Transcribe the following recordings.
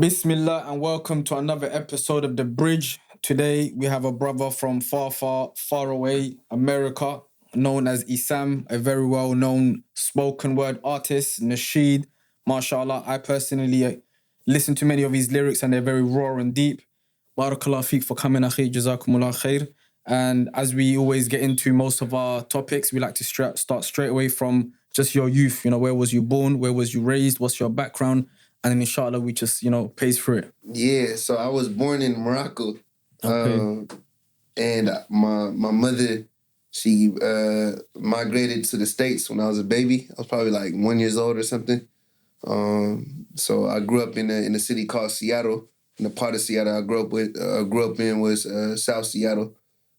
Bismillah and welcome to another episode of The Bridge. Today we have a brother from far away, America, known as Essam, a very well-known spoken word artist, Nasheed. MashaAllah, I personally listen to many of his lyrics and they're very raw and deep. Barakallah feek for coming, akhi, jazakumullah khair. And as we always get into most of our topics, we like to start straight away from just your youth. You know, where was you born? Where was you raised? What's your background? And then inshallah, we just, pays through it. Yeah, so I was born in Morocco. Okay. And my mother, she migrated to the States when I was a baby. I was probably like 1 year old or something. So I grew up in a city called Seattle. And the part of Seattle I grew up in was South Seattle,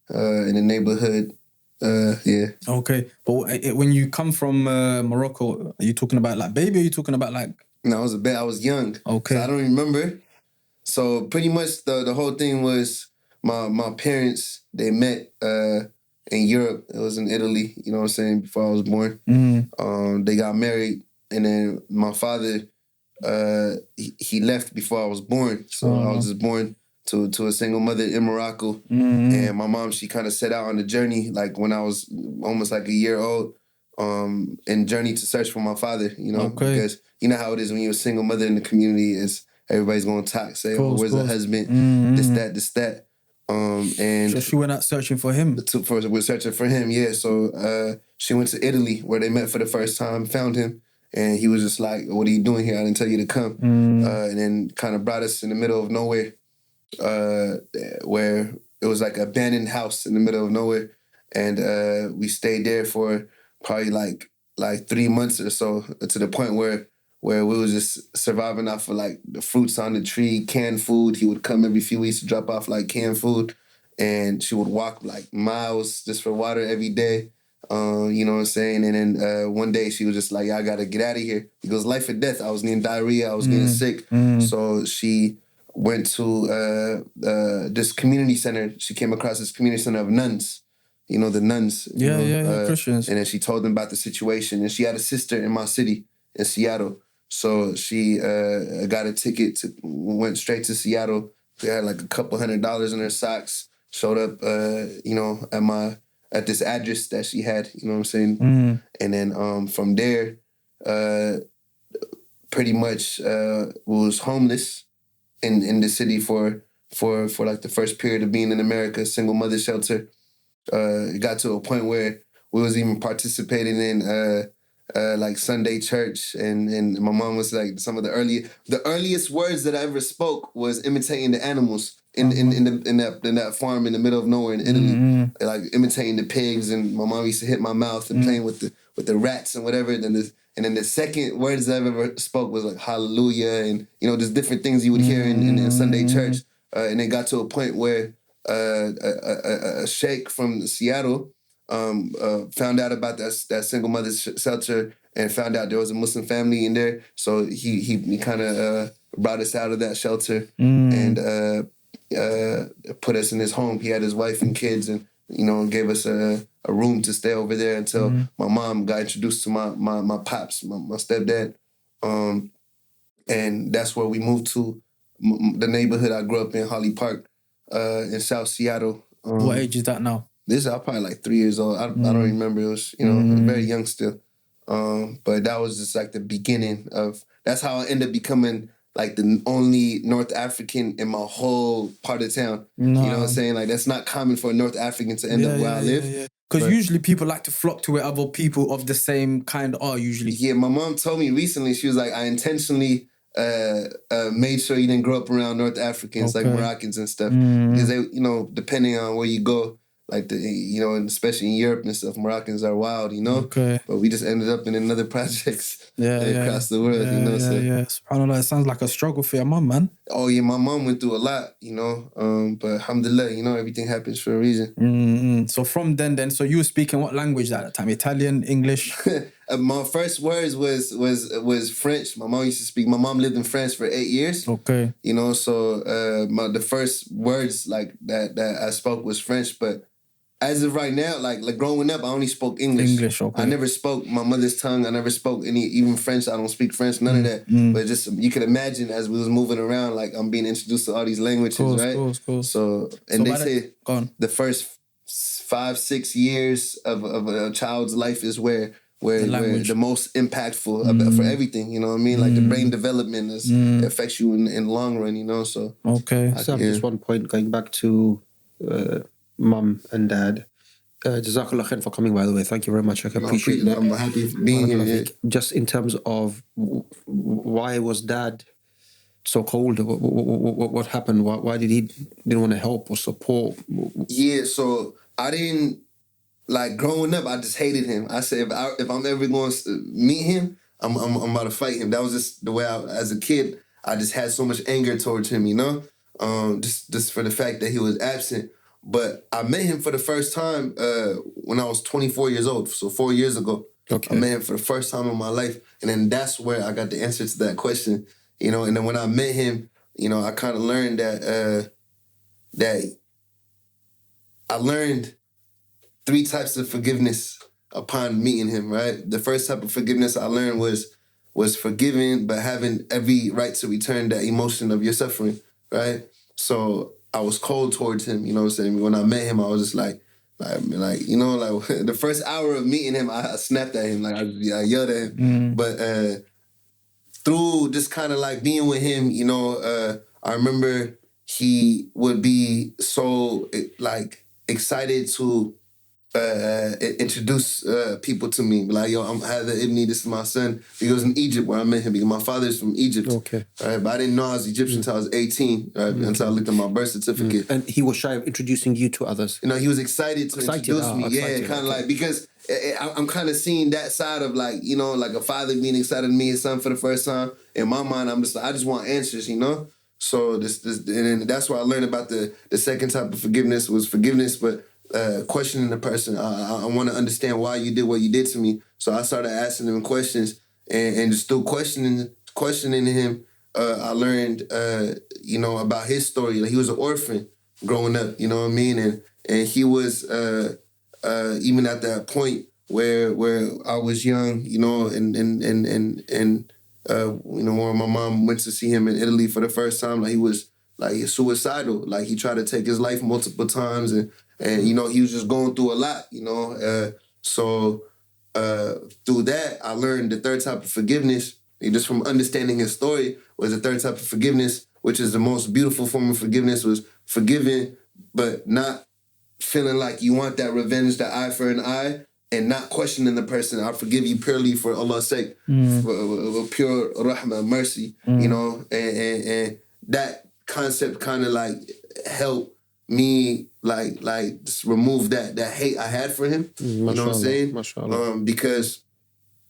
in the neighborhood. Yeah. Okay. But when you come from Morocco, are you talking about like baby or are you talking about like... No, I was young. Okay. So I don't remember. So pretty much the whole thing was my parents, they met in Europe. It was in Italy, you know what I'm saying, before I was born. Mm-hmm. They got married, and then my father, he left before I was born. So I was just born to a single mother in Morocco. Mm-hmm. And my mom, she kind of set out on the journey like when I was almost like a year old, and journey to search for my father, because you know how it is when you're a single mother in the community, is everybody's going to talk, say, where's the husband, this, that. And so she went out searching for him? We're searching for him, yeah. So she went to Italy where they met for the first time, found him, and he was just like, what are you doing here? I didn't tell you to come. And then kind of brought us in the middle of nowhere, where it was like an abandoned house in the middle of nowhere. And we stayed there for probably like 3 months or so, to the point where we was just surviving off of like the fruits on the tree, canned food. He would come every few weeks to drop off like canned food, and she would walk like miles just for water every day. You know what I'm saying? And then one day she was just like, I gotta get out of here. He goes, life or death. I was getting diarrhea. I was getting sick. So she went to this community center. She came across this community center of nuns. You know, the nuns. Yeah, Christians. And then she told them about the situation. And she had a sister in my city, in Seattle. So she got a ticket, went straight to Seattle. She had like a couple $100 in her socks. Showed up, at this address that she had. You know what I'm saying? And then from there, pretty much was homeless in the city for like the first period of being in America, single mother shelter. It got to a point where we was even participating in like Sunday church, and my mom was like, some of the earliest words that I ever spoke was imitating the animals in that farm in the middle of nowhere in Italy, like imitating the pigs. And my mom used to hit my mouth and playing with the rats and whatever. And then the second words I've ever spoke was like hallelujah, and there's different things you would hear in Sunday church. And it got to a point where a sheikh from Seattle found out about that single mother shelter, and found out there was a Muslim family in there. So he kind of brought us out of that shelter and put us in his home. He had his wife and kids, and gave us a room to stay over there until my mom got introduced to my pops, my stepdad, and that's where we moved to the neighborhood I grew up in, Holly Park, in South Seattle. What age is that now? This, I was probably like 3 years old. I don't remember. It was, very young still. But that was just like the beginning of, that's how I ended up becoming like the only North African in my whole part of town. No. You know what I'm saying? Like, that's not common for a North African to end up where I live. Yeah. Because usually people like to flock to where other people of the same kind are usually. Yeah, my mom told me recently, she was like, I intentionally made sure you didn't grow up around North Africans, like Moroccans and stuff. Because they, depending on where you go, like and especially in Europe and stuff, Moroccans are wild, Okay. But we just ended up in another projects across the world, So. Yeah. SubhanAllah, it sounds like a struggle for your mum, man. Oh yeah, my mom went through a lot, But alhamdulillah, everything happens for a reason. So from then, so you were speaking what language at that time? Italian, English? My first words was French. My mom lived in France for 8 years. Okay. So the first words like that I spoke was French, but as of right now, like growing up, I only spoke English. English, okay. I never spoke my mother's tongue. I never spoke even French. I don't speak French, none of that. But just, you could imagine as we was moving around, like I'm being introduced to all these languages, right? Course. So, and they say the first 5-6 years of a child's life is where the most impactful for everything, you know what I mean? Like the brain development affects you in the long run, you know? So just one point, going back to mum and dad. Jazakallah khair for coming, by the way. Thank you very much. I appreciate that. I'm happy for being here. Yeah. Just in terms of why was dad so cold? What happened? Why didn't want to help or support? Yeah, so I didn't, like, growing up, I just hated him. I said, if I'm ever going to meet him, I'm about to fight him. That was just the way as a kid, I just had so much anger towards him, you know? Just for the fact that he was absent. But I met him for the first time when I was 24 years old, so 4 years ago. Okay. I met him for the first time in my life, and then that's where I got the answer to that question, you know? And then when I met him, you know, I kind of learned that I learned 3 types of forgiveness upon meeting him, right? The first type of forgiveness I learned was forgiving, but having every right to return that emotion of your suffering, right? So I was cold towards him, you know what I'm saying? When I met him, I was just like, you know, like the first hour of meeting him, I snapped at him, like I yelled at him. But through just kind of like being with him, you know, I remember he would be so like excited to introduce people to me. Like, yo, I'm Hadha Ibni, this is my son. He was in Egypt where I met him because my father's from Egypt. Okay. Right? But I didn't know I was Egyptian until I was 18, right? Until I looked at my birth certificate. And he was shy of introducing you to others? You know, he was excited to introduce me. Yeah, kind of like, because I'm kind of seeing that side of, like, you know, like a father being excited to meet his son for the first time. In my mind, I'm just like, I just want answers, you know? So this and then that's why I learned about the second type of forgiveness was forgiveness, but questioning the person. I want to understand why you did what you did to me. So I started asking him questions, and just through questioning him, I learned, you know, about his story. Like, he was an orphan growing up, you know what I mean? And he was even at that point where I was young, you know, and you know, when my mom went to see him in Italy for the first time, like, he was like suicidal. Like, he tried to take his life multiple times, and you know, he was just going through a lot, you know. So through that, I learned the third type of forgiveness. Just from understanding his story was the third type of forgiveness, which is the most beautiful form of forgiveness, was forgiving, but not feeling like you want that revenge, that eye for an eye, and not questioning the person. I forgive you purely for Allah's sake, for pure rahmah, mercy, you know, and that concept kind of like helped me like just remove that hate I had for him. You know what I'm saying? Because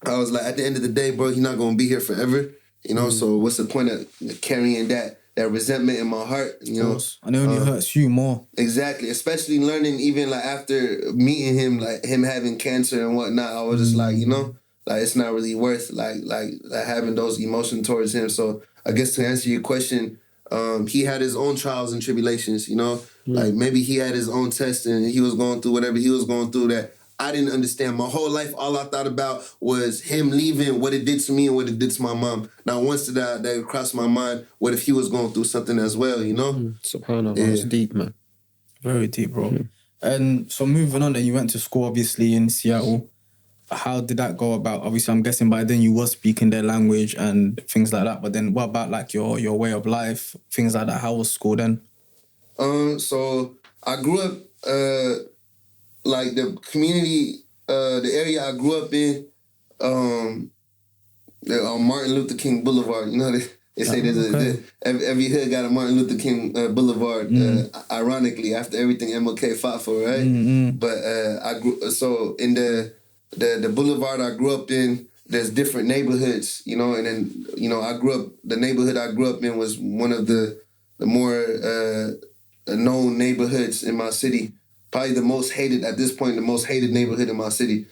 I was like, at the end of the day, bro, you're not gonna be here forever. You know, so what's the point of carrying that resentment in my heart? You know, and it only hurts you more. Exactly, especially learning even like after meeting him, like him having cancer and whatnot. I was just like, you know, like it's not really worth like having those emotions towards him. So I guess to answer your question, he had his own trials and tribulations. You know, like maybe he had his own test and he was going through whatever he was going through that I didn't understand. My whole life, all I thought about was him leaving, what it did to me and what it did to my mom. Not once did that cross my mind, what if he was going through something as well, you know? SubhanAllah, it's deep, man. Very deep, bro. And so moving on, then you went to school, obviously, in Seattle. How did that go about? Obviously, I'm guessing by then you were speaking their language and things like that. But then what about like your way of life, things like that? How was school then? So I grew up... like the community, the area I grew up in, on Martin Luther King Boulevard. You know, they say every hood got a Martin Luther King Boulevard. Ironically, after everything MLK fought for, right? But I grew so in the boulevard I grew up in. There's different neighborhoods, you know, and then the neighborhood I grew up in was one of the more known neighborhoods in my city. Probably the most hated at this point, the most hated neighborhood in my city.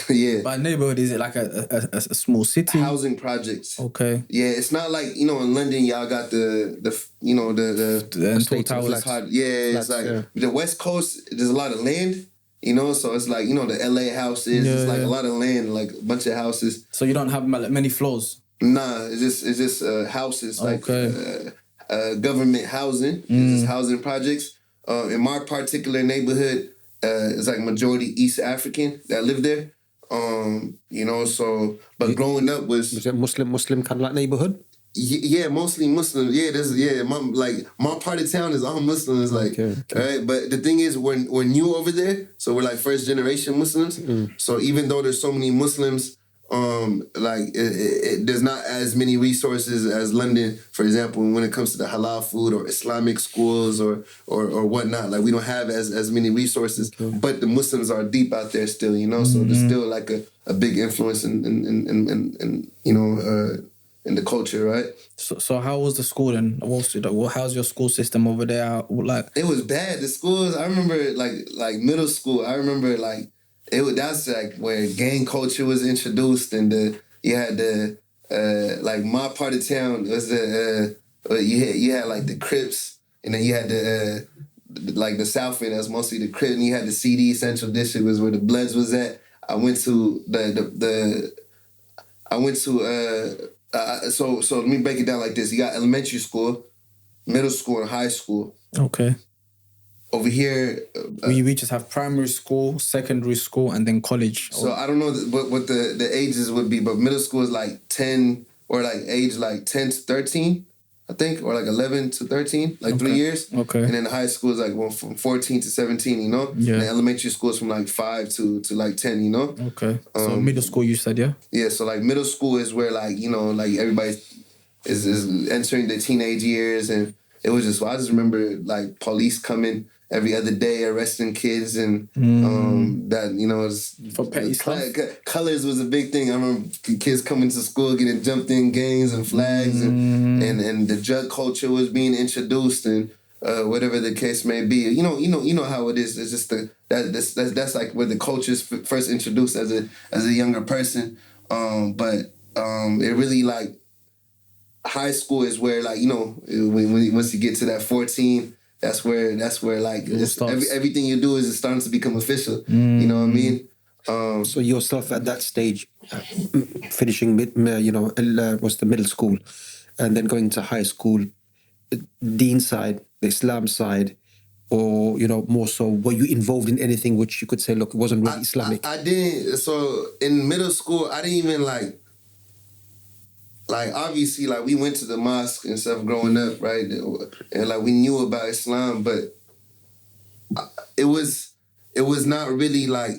Yeah. By neighborhood, is it like a small city? Housing projects. Okay. Yeah, it's not like, you know, in London, y'all got the you know, the tall towers. Yeah, it's like the West Coast, there's a lot of land, you know, so it's like, you know, the LA houses, it's like a lot of land, like a bunch of houses. So you don't have many floors? Nah, it's just houses, like government housing, it's just housing projects. In my particular neighborhood, it's like majority East African that live there. You know, so but growing up was it Muslim kind of like neighborhood? Yeah, mostly Muslim. Yeah, my part of town is all Muslims. Like, right. But the thing is, we're new over there, so we're like first generation Muslims. So even though there's so many Muslims, there's not as many resources as London, for example, when it comes to the halal food or Islamic schools or whatnot. Like we don't have as many resources, but the Muslims are deep out there still, you know. So there's still like a big influence in you know in the culture, right? So how was the school then? How's your school system over there? Like it was bad. The schools, I remember like middle school. I remember like. That's like where gang culture was introduced, and you had the like my part of town was you had like the Crips, and then you had the like the South End, that's mostly the Crips, and you had the CD Central District was where the Bloods was at. I went to so let me break it down like this. You got elementary school, middle school, and high school. Okay. Over here, we just have primary school, secondary school, and then college. So I don't know what the ages would be, but middle school is like 10 or like age like 10 to 13, I think, or like 11 to 13, like 3 years. Okay. And then the high school is like from 14 to 17, you know? Yeah. And the elementary school is from like 5 to like 10, you know? Okay. So middle school, you said, yeah? Yeah, so like middle school is where like, you know, like everybody is entering their teenage years, and it was just, I just remember like police coming every other day arresting kids, and that, you know, for petty stuff. Colors was a big thing. I remember kids coming to school getting jumped in gangs and flags, and the drug culture was being introduced, and whatever the case may be. You know how it is. It's just that's like where the culture's first introduced as a younger person. But it really like high school is where, like, you know, once you get to that 14. That's where like everything you do is starting to become official. You know what I mean? So yourself at that stage, finishing was the middle school, and then going to high school, Deen side, the Islam side, or, you know, more so, were you involved in anything which you could say, look, it wasn't really Islamic? I didn't. So in middle school, I didn't even like obviously, like, we went to the mosque and stuff growing up, right? And like we knew about Islam, but it was not really like,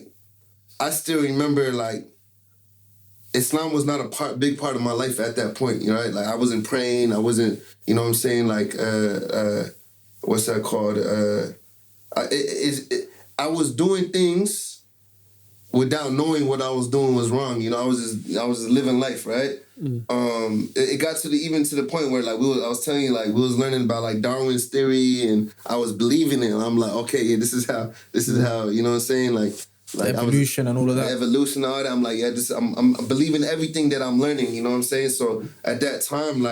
I still remember like Islam was not a big part of my life at that point, you know, right? Like I wasn't praying, I wasn't, you know what I'm saying? Like, what's that called? I was doing things without knowing what I was doing was wrong. You know, I was just living life, right? It got to the point where like I was telling you, like, we was learning about like Darwin's theory, and I was believing it. And I'm like, okay, yeah, this is how, you know what I'm saying? Like evolution and all of that. Evolution, all that. I'm like, yeah, I'm believing everything that I'm learning. You know what I'm saying? So at that time,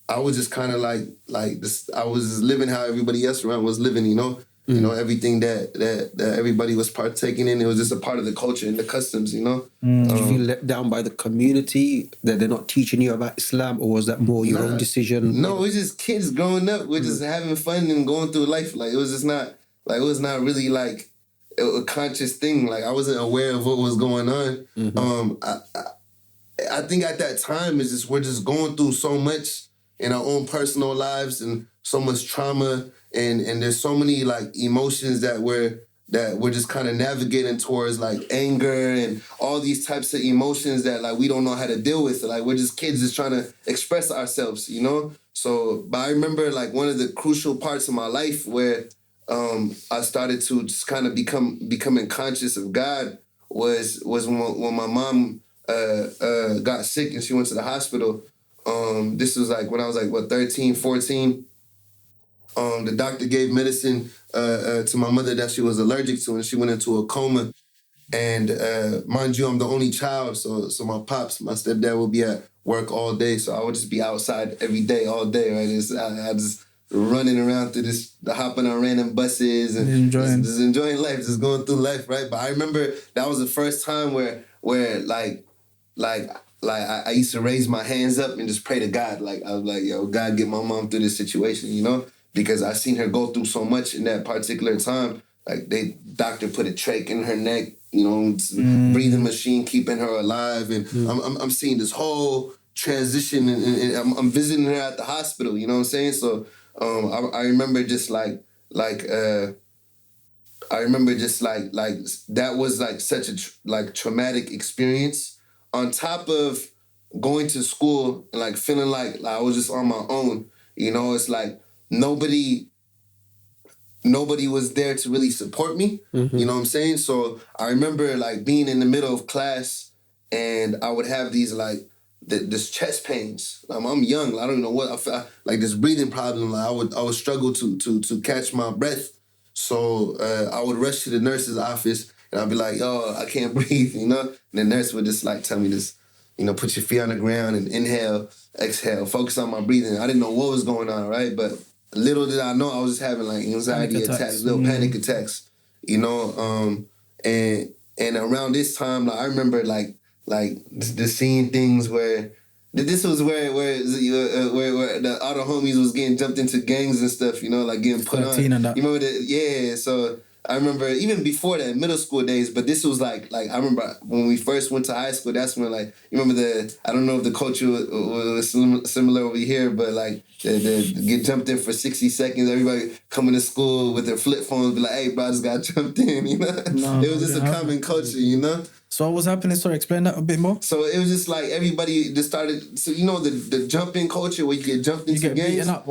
I was just kind of like this. I was just living how everybody else around was living. You know. You know, everything that everybody was partaking in, it was just a part of the culture and the customs, you know? Did you feel let down by the community that they're not teaching you about Islam, or was that more your own decision? No, it was just kids growing up. We're just having fun and going through life. Like, it was just not, like, it was not really, like, a conscious thing. Like, I wasn't aware of what was going on. I think at that time, we're just going through so much in our own personal lives and so much trauma. And there's so many like emotions that we're just kind of navigating towards, like anger and all these types of emotions that like we don't know how to deal with. Like, we're just kids just trying to express ourselves, you know? So, but I remember like one of the crucial parts of my life where I started to just kind of becoming conscious of God was when my mom got sick and she went to the hospital. This was like when I was like 13, 14. The doctor gave medicine to my mother that she was allergic to, and she went into a coma. And mind you, I'm the only child, so my stepdad will be at work all day, so I would just be outside every day, all day, right? I just running around through hopping on random buses and just enjoying life, just going through life, right? But I remember that was the first time where I used to raise my hands up and just pray to God. Like, I was like, yo, God, get my mom through this situation, you know? Because I seen her go through so much in that particular time. Like, doctor put a trach in her neck, you know, breathing machine keeping her alive. And I'm seeing this whole transition, and I'm visiting her at the hospital, you know what I'm saying? So I remember just like that was like such a traumatic experience, on top of going to school and like feeling like I was just on my own. You know, it's like nobody was there to really support me. You know what I'm saying? So I remember like being in the middle of class, and I would have these like this chest pains. I'm young. I don't know what I felt, like this breathing problem. Like I would struggle to catch my breath. So I would rush to the nurse's office, and I'd be like, "Yo, I can't breathe," you know. And the nurse would just like tell me this, you know, put your feet on the ground and inhale, exhale, focus on my breathing. I didn't know what was going on, right? But little did I know, I was having like anxiety attacks, little panic attacks, you know. And around this time, like, I remember like the seeing things where this was where the other homies was getting jumped into gangs and stuff, you know, like getting put on. You remember that? Yeah. So I remember even before that, middle school days, but this was like I remember when we first went to high school, that's when like, you remember I don't know if the culture was similar over here, but like the get jumped in for 60 seconds, everybody coming to school with their flip phones, be like, "Hey bro, I just got jumped in," you know? It was just a common culture, you know? So what was happening? Sorry, explain that a bit more. So it was just like everybody just started. So you know the jumping culture where you get jumped into games. Beaten up.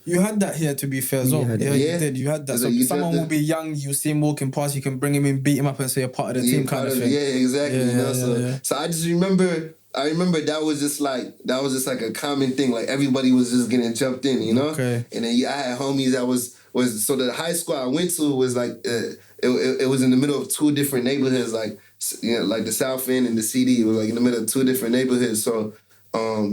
You had that here, to be fair as well. You did. You had that. So someone will be young, you see him walking past, you can bring him in, beat him up, and say you're part of the team, kind of thing. Yeah, exactly. So I just remember. I remember that was just like a common thing. Like everybody was just getting jumped in, you know. Okay. And then I had homies that was so the high school I went to was like it was in the middle of two different neighborhoods, like, you know, like the South End and the CD. It was like in the middle of two different neighborhoods. So I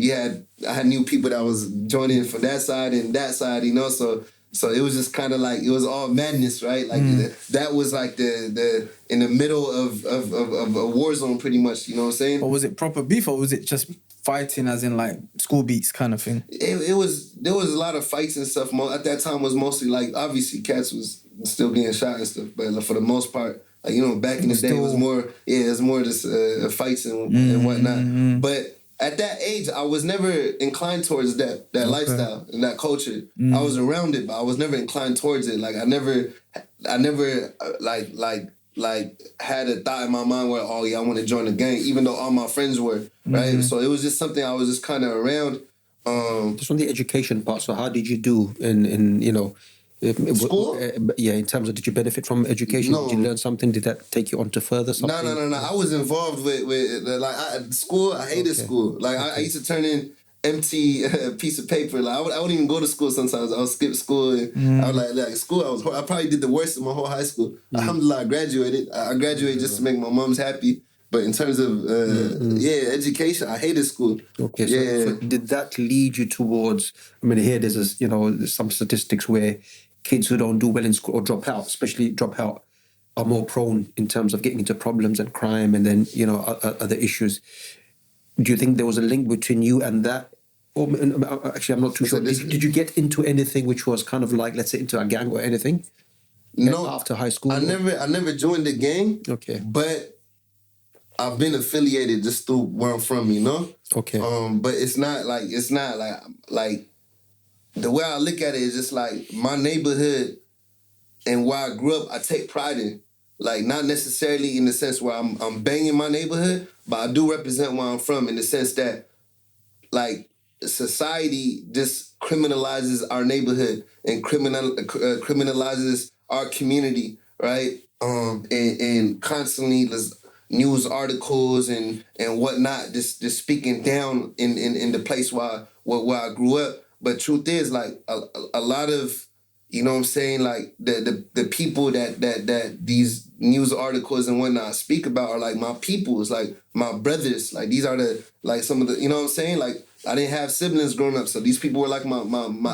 had new people that was joining from that side and that side, you know. So it was just kind of like, it was all madness, right? Like that was like the in the middle of a war zone, pretty much. You know what I'm saying? But was it proper beef, or was it just fighting, as in like school beats kind of thing? There was a lot of fights and stuff. At that time was mostly like, obviously cats was still getting shot and stuff, but for the most part, like, you know, back in the day it was more just fights and whatnot. But at that age, I was never inclined towards that lifestyle and that culture. I was around it, but I was never inclined towards it. Like I never had a thought in my mind where, oh yeah, I want to join the gang, even though all my friends were, right? So it was just something I was just kind of around. Just on the education part, so how did you do in you know, school? In terms of, did you benefit from education? No. Did you learn something? Did that take you on to further something? No. I was involved with school. I hated school. Like I used to turn in empty piece of paper. Like I wouldn't even go to school sometimes. I would skip school. And I was like school. I probably did the worst in my whole high school. Alhamdulillah, I graduated. I graduated just to make my mom's happy. But in terms of education, I hated school. Okay, so did that lead you towards? I mean, here there's some statistics where kids who don't do well in school or drop out, are more prone in terms of getting into problems and crime, and then, you know, other issues. Do you think there was a link between you and that? Or actually, I'm not too sure. Did you get into anything which was kind of like, let's say, into a gang or anything? No, after high school. I never joined the gang. Okay, but I've been affiliated just through where I'm from, you know. Okay. But it's not like the way I look at it is just like my neighborhood and where I grew up, I take pride in. Like, not necessarily in the sense where I'm banging my neighborhood, but I do represent where I'm from in the sense that, like, society just criminalizes our neighborhood and criminalizes our community, right? And constantly there's news articles and whatnot, just speaking down in the place where I grew up. But truth is, like, a lot of you know what I'm saying? Like the people that these news articles and whatnot speak about are like my people. It's like my brothers. Like these are some of the, you know what I'm saying? Like I didn't have siblings growing up, so these people were like my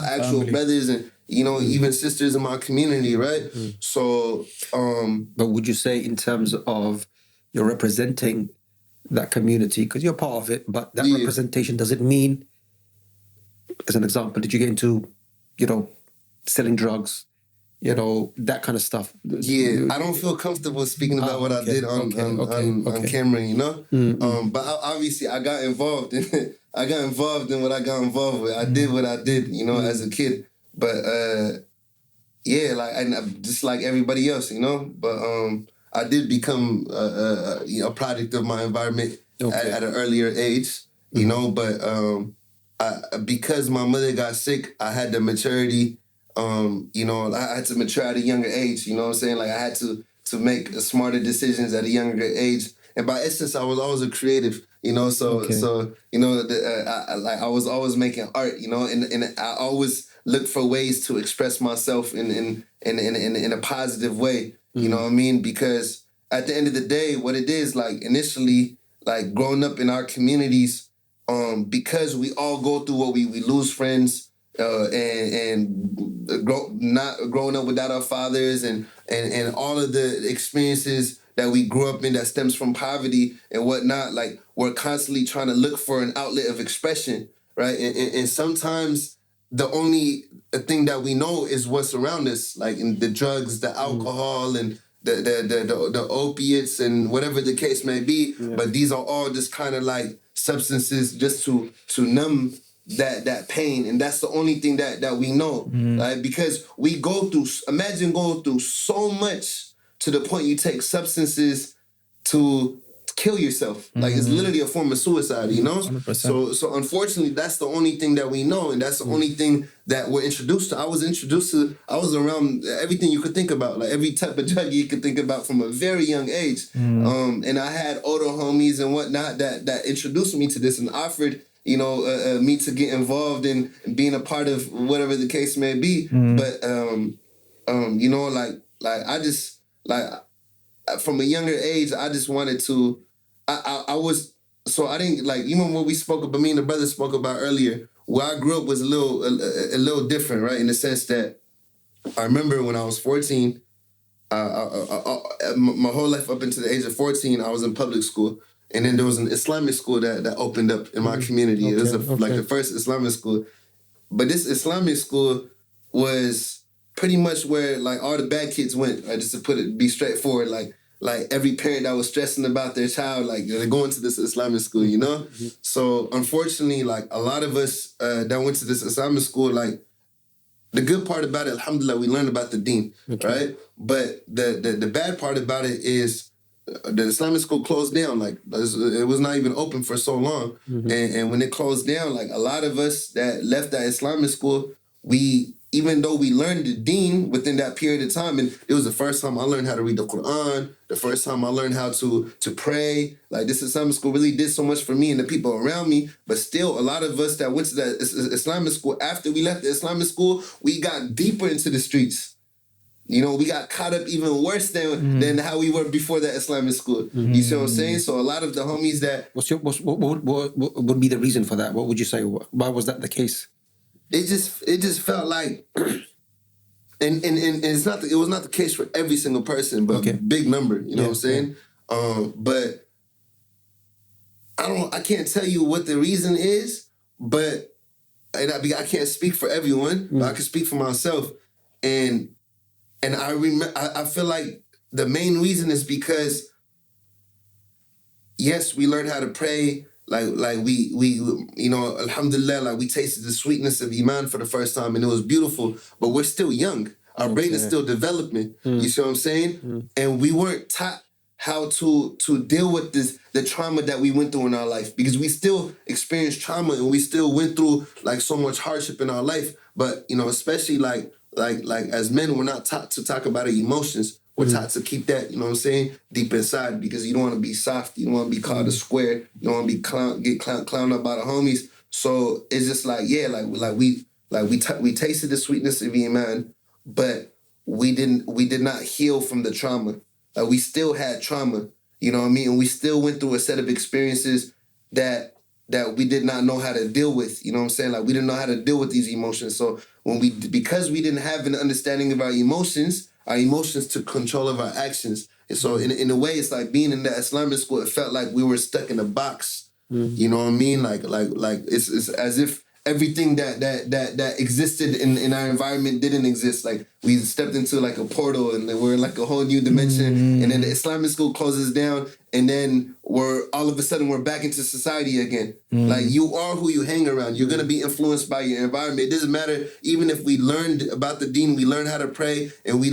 actual Family. brothers and even sisters in my community, right? So But would you say in terms of you're representing that community, because you're part of it, but that representation, does it mean, as an example, did you get into, selling drugs, that kind of stuff? Yeah, I don't feel comfortable speaking about what I did on camera, But obviously, I got involved in what I got involved with. I did what I did, as a kid. But and just like everybody else, But I did become a product of my environment at an earlier age, But because my mother got sick, I had the maturity. I had to mature at a younger age. You know what I'm saying? Like I had to make smarter decisions at a younger age. And by essence, I was always a creative. I was always making art. And I always looked for ways to express myself in a positive way. You know what I mean? Because at the end of the day, what it is, like initially, like growing up in our communities, because we all go through what we lose friends. Not growing up without our fathers and all of the experiences that we grew up in that stems from poverty and whatnot, like we're constantly trying to look for an outlet of expression, right? And sometimes the only thing that we know is what's around us, like in the drugs, the alcohol, and the opiates and whatever the case may be. Yeah. But these are all just kind of like substances just to numb that pain, and that's the only thing that we know, right? Because imagine going through so much to the point you take substances to kill yourself. Like it's literally a form of suicide, 100%. So unfortunately, that's the only thing that we know, and that's the only thing that we're introduced to. I was around everything you could think about, like every type of drug you could think about from a very young age. And I had older homies and whatnot that introduced me to this and offered me to get involved in being a part of whatever the case may be. But, I just, from a younger age, I just wanted to, I didn't, even when we spoke about, me and the brother spoke about earlier, where I grew up was a little different, right? In the sense that I remember when I was 14, my whole life up until the age of 14, I was in public school. And then there was an Islamic school that opened up in my community. It was like the first Islamic school. But this Islamic school was pretty much where like all the bad kids went, right? Just to be straightforward, like every parent that was stressing about their child, like they're going to this Islamic school, So unfortunately, like a lot of us that went to this Islamic school, like the good part about it, alhamdulillah, we learned about the deen, right? But the bad part about it is the Islamic school closed down. Like it was not even open for so long. And when it closed down, like a lot of us that left that Islamic school, even though we learned the deen within that period of time, and it was the first time I learned how to read the Quran, the first time I learned how to pray. Like this Islamic school really did so much for me and the people around me. But still, a lot of us that went to that Islamic school, after we left the Islamic school, we got deeper into the streets. We got caught up even worse than how we were before that Islamic school. You see what I'm saying? So a lot of the homies that... What would be the reason for that? What would you say? Why was that the case? It just felt like... And it was not the case for every single person, but a big number, you know what I'm saying? But I can't tell you what the reason is, but I can't speak for everyone, but I can speak for myself. And I feel like the main reason is because, yes, we learned how to pray. Like we alhamdulillah, like we tasted the sweetness of Iman for the first time, and it was beautiful. But we're still young. Our brain is still developing. You see what I'm saying? And we weren't taught how to deal with the trauma that we went through in our life, because we still experienced trauma and we still went through like so much hardship in our life. But especially like as men, we're not taught to talk about our emotions. We're taught to keep that, you know what I'm saying, deep inside, because you don't want to be soft. You don't want to be called a square. You don't want to be clowned up by the homies. So it's just like, yeah, we tasted the sweetness of Iman, but we did not heal from the trauma. We still had trauma, you know what I mean? And we still went through a set of experiences that we did not know how to deal with, you know what I'm saying? Like, we didn't know how to deal with these emotions. So because we didn't have an understanding of our emotions took control of our actions. And so in a way, it's like being in that Islamic school, it felt like we were stuck in a box. You know what I mean? Like it's as if everything that existed in our environment didn't exist. Like, we stepped into like a portal and then we're in like a whole new dimension. And then the Islamic school closes down, and then all of a sudden we're back into society again. Like, you are who you hang around. You're gonna be influenced by your environment. It doesn't matter. Even if we learned about the deen, we learned how to pray, and we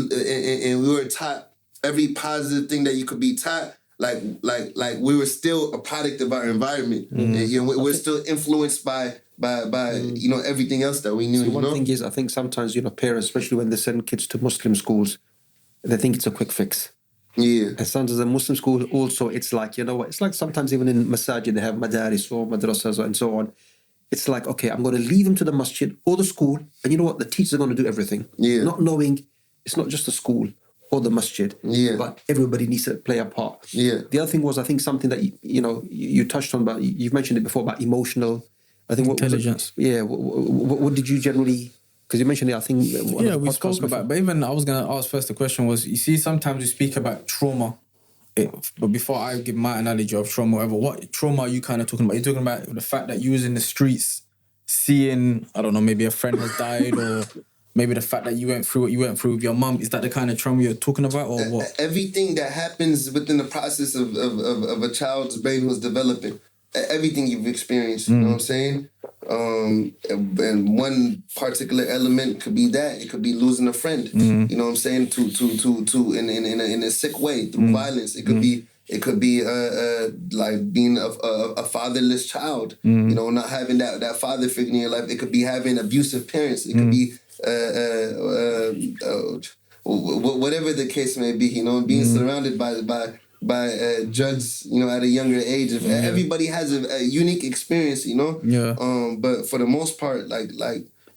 were taught every positive thing that you could be taught. Like we were still a product of our environment. And, you know, we're still influenced by you know, everything else that we knew. So one thing is, I think sometimes, you know, parents, especially when they send kids to Muslim schools, they think it's a quick fix. Yeah. And sometimes in Muslim school also, it's like, you know what, it's like sometimes even in masajid, they have madaris or madrasas and so on. It's like, okay, I'm going to leave them to the masjid or the school, and you know what, the teachers are going to do everything. Yeah. Not knowing it's not just the school or the masjid, but everybody needs to play a part. Yeah. The other thing was, I think something that, you know, you touched on, about, you've mentioned it before, about emotional, I think, intelligence. What did you generally, because you mentioned it, I think. We spoke about, but even I was going to ask first, the question was, you see, sometimes we speak about trauma, but before I give my analogy of trauma, whatever, what trauma are you kind of talking about? You're talking about the fact that you was in the streets seeing, I don't know, maybe a friend has died, or maybe the fact that you went through what you went through with your mum. Is that the kind of trauma you're talking about, or what? Everything that happens within the process of a child's brain who's developing. Everything you've experienced, you know what I'm saying? And one particular element could be that. It could be losing a friend, you know what I'm saying? To in a sick way, through violence. It could be like being a fatherless child, you know, not having that father figure in your life. It could be having abusive parents. It could be whatever the case may be, you know, being surrounded by drugs, you know, at a younger age. Everybody has a unique experience, you know? Yeah. But for the most part, like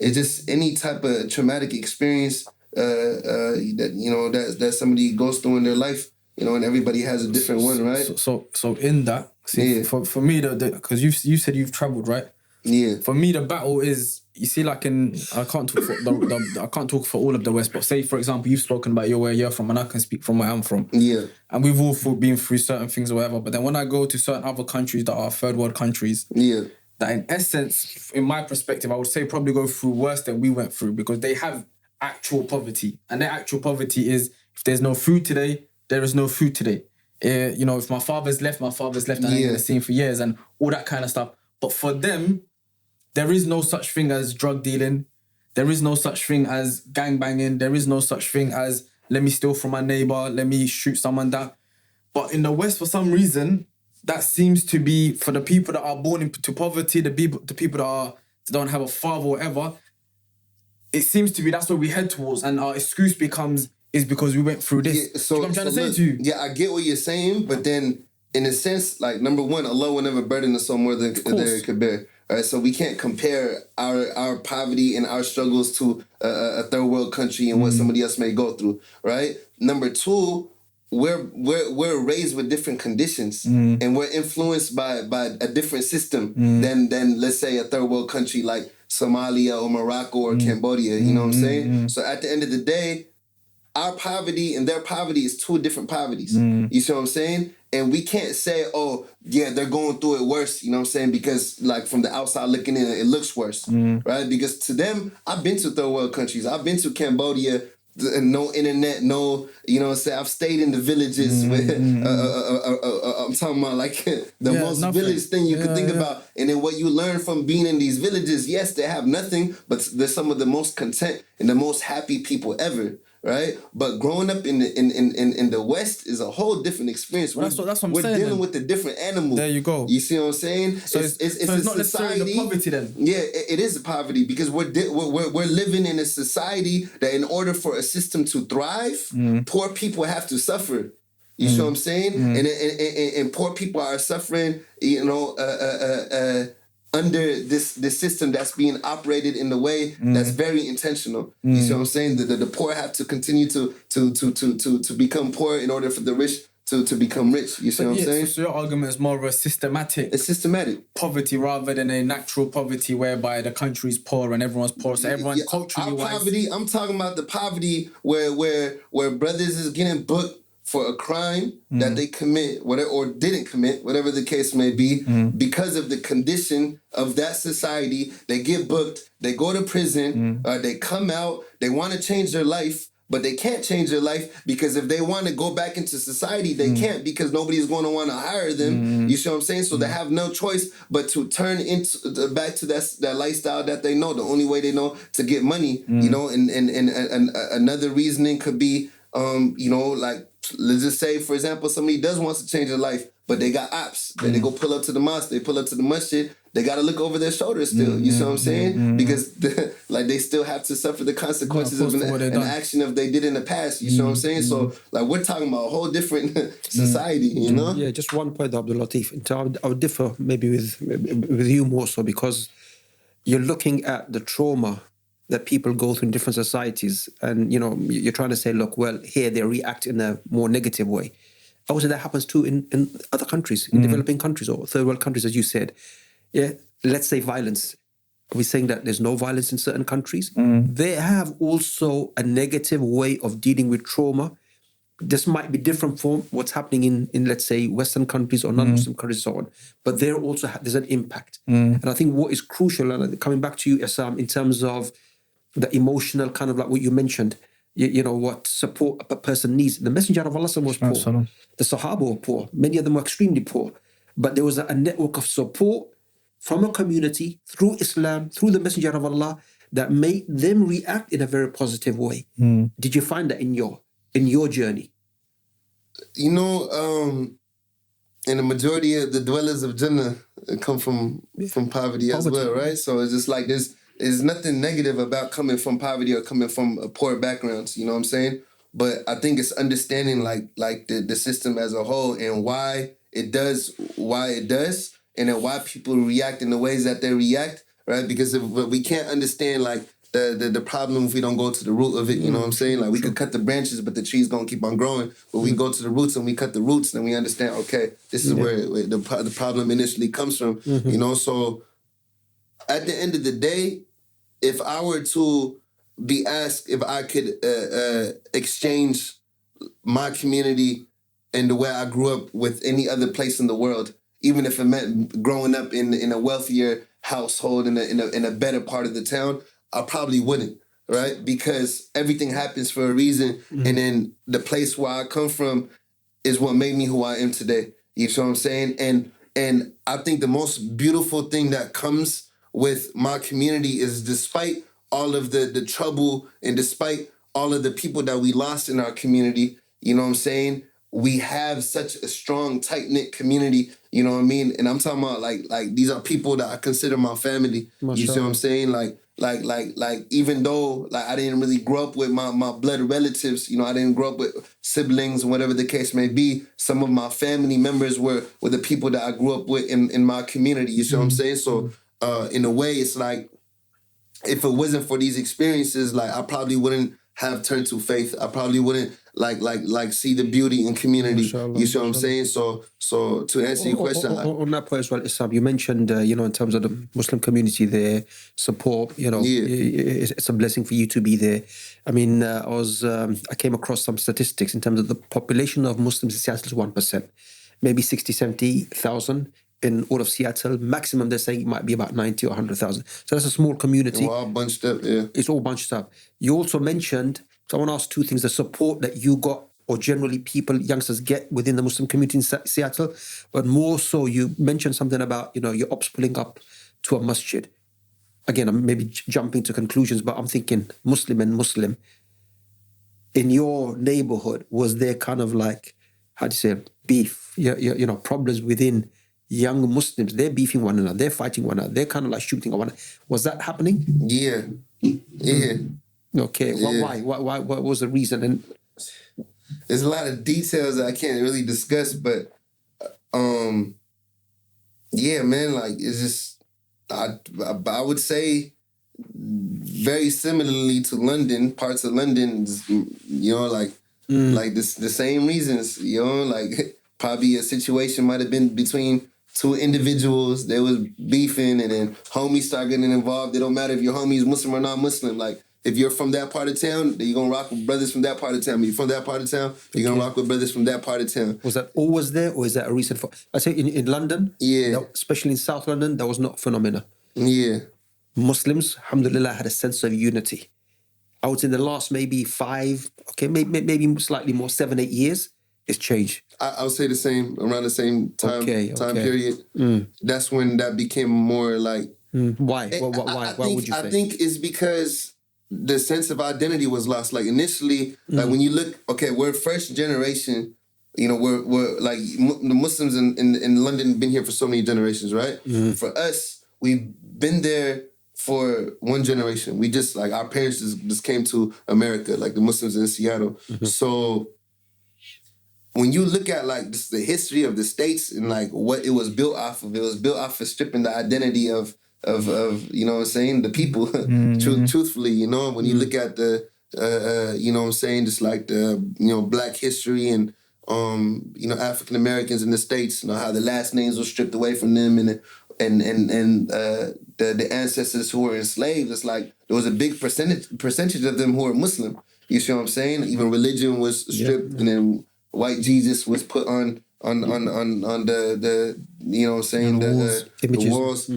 it's just any type of traumatic experience that, you know, that somebody goes through in their life, you know, and everybody has a different one, right? So in that, see, for me, because you said you've traveled, right? Yeah. For me, the battle is, you see, like I can't talk for I can't talk for all of the West, but say, for example, you've spoken about where you're from, and I can speak from where I'm from. Yeah. And we've all been through certain things or whatever. But then when I go to certain other countries that are third world countries, that in essence, in my perspective, I would say probably go through worse than we went through, because they have actual poverty, and their actual poverty is, if there's no food today, there is no food today. You know, if my father's left, and I ain't gonna see him for years, and all that kind of stuff. But for them, there is no such thing as drug dealing. There is no such thing as gang banging. There is no such thing as, let me steal from my neighbor, let me shoot someone down. But in the West, for some reason, that seems to be, for the people that are born into poverty, the people that don't have a father or whatever, it seems to be that's where we head towards. And our excuse is because we went through this. Yeah, so, I'm trying to say to you. Yeah, I get what you're saying, but then in a sense, like, number one, Allah will never burden us so more than they could bear. All right, so we can't compare our poverty and our struggles to a third world country and what somebody else may go through, right? Number two, we're raised with different conditions, and we're influenced by a different system than let's say a third world country like Somalia or Morocco or Cambodia. You know what I'm saying? So at the end of the day, our poverty and their poverty is two different poverties. You see what I'm saying? And we can't say, oh, yeah, they're going through it worse, you know what I'm saying? Because, like, from the outside looking in, it looks worse, right? Because to them, I've been to third world countries. I've been to Cambodia, no internet, no, you know what I'm saying? I've stayed in the villages with, I'm talking about, like, the most village thing you could think about. And then what you learn from being in these villages, yes, they have nothing, but they're some of the most content and the most happy people ever. Right, but growing up in the West is a whole different experience. Well, that's what I'm we're saying. We're dealing with a different animal. There you go. You see what I'm saying? So it's not necessarily the poverty then. Yeah, it is a poverty because we're living in a society that in order for a system to thrive, poor people have to suffer. You see what I'm saying? And poor people are suffering. You know, under this system that's being operated in the way that's very intentional. You see what I'm saying? The poor have to continue to become poor in order for the rich to become rich. You see what I'm saying? So your argument is more of a systematic. It's systematic poverty rather than a natural poverty whereby the country's poor and everyone's poor. So everyone culturally our poverty. I'm talking about the poverty where brothers is getting booked for a crime that they commit, whatever, or didn't commit, whatever the case may be, because of the condition of that society. They get booked, they go to prison, they come out, they want to change their life, but they can't change their life because if they want to go back into society, they can't because nobody's going to want to hire them. You see what I'm saying? So they have no choice but to turn into back to that lifestyle that they know, the only way they know to get money, you know, and another reasoning could be, you know, like, let's just say, for example, somebody does want to change their life, but they got ops. Then they go pull up to the mosque, they pull up to the masjid, they got to look over their shoulders still. You see what I'm saying? Because like they still have to suffer the consequences of an action if they did in the past. You see what I'm saying? So like we're talking about a whole different society, you know? Yeah, just one point, Abdul Latif. I would differ maybe with you more so because you're looking at the trauma that people go through in different societies, and you know you're trying to say, look, well, here they react in a more negative way. I would say that happens too in other countries, in developing countries or third world countries, as you said. Yeah, let's say violence. Are we saying that there's no violence in certain countries? They have also a negative way of dealing with trauma. This might be different from what's happening in let's say, Western countries or non-Muslim countries and so on. But there also there's an impact. And I think what is crucial, and coming back to you, Essam, in terms of the emotional kind of like what you mentioned, you know, what support a person needs. The Messenger of Allah was poor. Absolutely. The Sahaba were poor. Many of them were extremely poor. But there was a network of support from a community through Islam, through the Messenger of Allah, that made them react in a very positive way. Did you find that in your journey? You know, and the majority of the dwellers of Jannah come from poverty as well, right? So it's just like there's nothing negative about coming from poverty or coming from a poor backgrounds, you know what I'm saying? But I think it's understanding like the system as a whole and why it does, and then why people react in the ways that they react, right? Because if we can't understand like the problem if we don't go to the root of it, you know what I'm saying? Like we could cut the branches, but the tree's gonna keep on growing. But we go to the roots and we cut the roots, then we understand, okay, this is where the problem initially comes from, you know? So at the end of the day, if I were to be asked if I could exchange my community and the way I grew up with any other place in the world, even if it meant growing up in a wealthier household in a better part of the town, I probably wouldn't, right? Because everything happens for a reason, and then the place where I come from is what made me who I am today. You know what I'm saying? And I think the most beautiful thing that comes with my community is despite all of the trouble and despite all of the people that we lost in our community, you know what I'm saying? We have such a strong, tight-knit community, you know what I mean? And I'm talking about like these are people that I consider my family. You see what I'm saying? Like even though like I didn't really grow up with my blood relatives, you know, I didn't grow up with siblings and whatever the case may be, some of my family members were the people that I grew up with in my community. You see what I'm saying? So in a way, it's like if it wasn't for these experiences, like I probably wouldn't have turned to faith. I probably wouldn't like see the beauty in community. You see what I'm saying? So to answer your question, on that point as well, Essam, you mentioned you know, in terms of the Muslim community there, support. You know, it's a blessing for you to be there. I mean, I came across some statistics in terms of the population of Muslims in Seattle is 1%, maybe 60, 70,000. In all of Seattle, maximum they're saying it might be about 90 or 100,000. So that's a small community. We're all bunched up, yeah. It's all bunched up. You also mentioned, someone asked two things, the support that you got or generally people, youngsters get within the Muslim community in Seattle, but more so you mentioned something about, you know, your ops pulling up to a masjid. Again, I'm maybe jumping to conclusions, but I'm thinking Muslim and Muslim. In your neighborhood, was there kind of like, how do you say, beef, you know, problems within young Muslims? They're beefing one another, they're fighting one another, they're kind of like shooting one another. Was that happening? Yeah. Okay, why? What was the reason? And there's a lot of details that I can't really discuss, but yeah, man, like it's just I would say very similarly to London, parts of London, you know, like the same reasons, you know, like probably a situation might have been between two individuals. They was beefing, and then homies start getting involved. It don't matter if your homie is Muslim or not Muslim. Like if you're from that part of town, then you're gonna rock with brothers from that part of town. If you're from that part of town, you're gonna rock with brothers from that part of town. Was that always there, or is that a recent? I say in London, especially in South London, that was not a phenomenon. Yeah. Muslims, alhamdulillah, had a sense of unity. I would say in the last maybe 5, maybe slightly more, 7, 8 years, it's changed. I would say the same, around the same time period. That's when that became more like... Why? Why would you say? I think it's because the sense of identity was lost. Like initially, like when you look, okay, we're first generation, you know, we're like the Muslims in London been here for so many generations, right? For us, we've been there for one generation. We just, like, our parents just came to America, like the Muslims in Seattle. So when you look at, like, just the history of the States and, like, what it was built off of, it was built off of stripping the identity of you know what I'm saying, the people, truthfully, you know? When you look at the, you know what I'm saying, just like the, you know, Black history and, you know, African Americans in the States, you know, how the last names were stripped away from them and the ancestors who were enslaved, it's like there was a big percentage of them who were Muslim. You see what I'm saying? Even religion was stripped, and then white Jesus was put on the you know what I'm saying, the walls.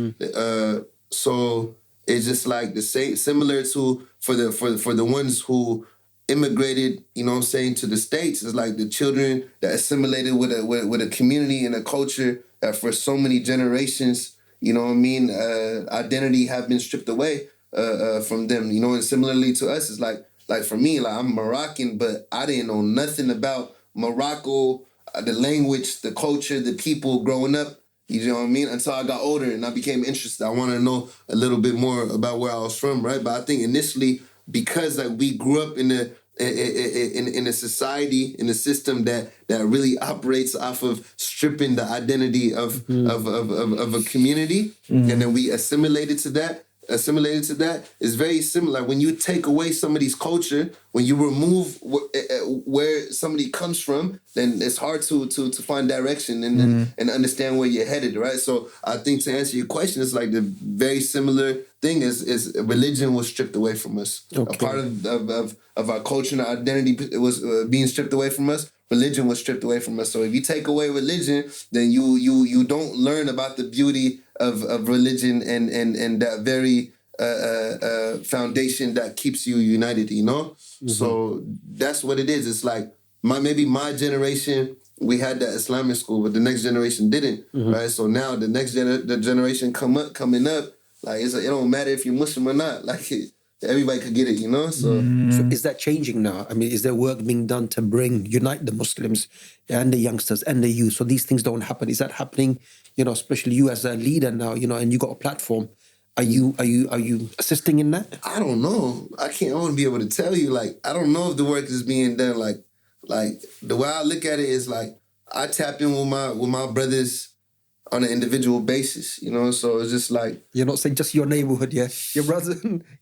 So it's just like the same, similar to for the ones who immigrated, you know what I'm saying, to the States. It's like the children that assimilated with a community and a culture that for so many generations, you know what I mean, identity have been stripped away from them, you know. And similarly to us, it's like for me, like I'm Moroccan, but I didn't know nothing about Morocco, the language, the culture, the people growing up, you know what I mean, until I got older and I became interested. I want to know a little bit more about where I was from, right? But I think initially, because like we grew up in a society, in a system that really operates off of stripping the identity of a community, and then we assimilated to that, is very similar. When you take away somebody's culture, when you remove where somebody comes from, then it's hard to find direction and understand where you're headed, right? So I think to answer your question, it's like the very similar thing is religion was stripped away from us. Okay. A part of our culture and our identity was being stripped away from us. Religion was stripped away from us. So if you take away religion, then you don't learn about the beauty of religion and that very foundation that keeps you united, you know? So that's what it is. It's like maybe my generation, we had that Islamic school, but the next generation didn't, right? So now the next the generation coming up, like it don't matter if you're Muslim or not, like everybody could get it, you know? So is that changing now? I mean, is there work being done to unite the Muslims and the youngsters and the youth so these things don't happen? Is that happening, you know, especially you as a leader now, you know, and you got a platform? Are you assisting in that? I don't know. I won't be able to tell you. Like, I don't know if the work is being done. Like the way I look at it is like I tap in with my brothers on an individual basis, you know. So it's just like, you're not saying just your neighborhood, yeah, your brother,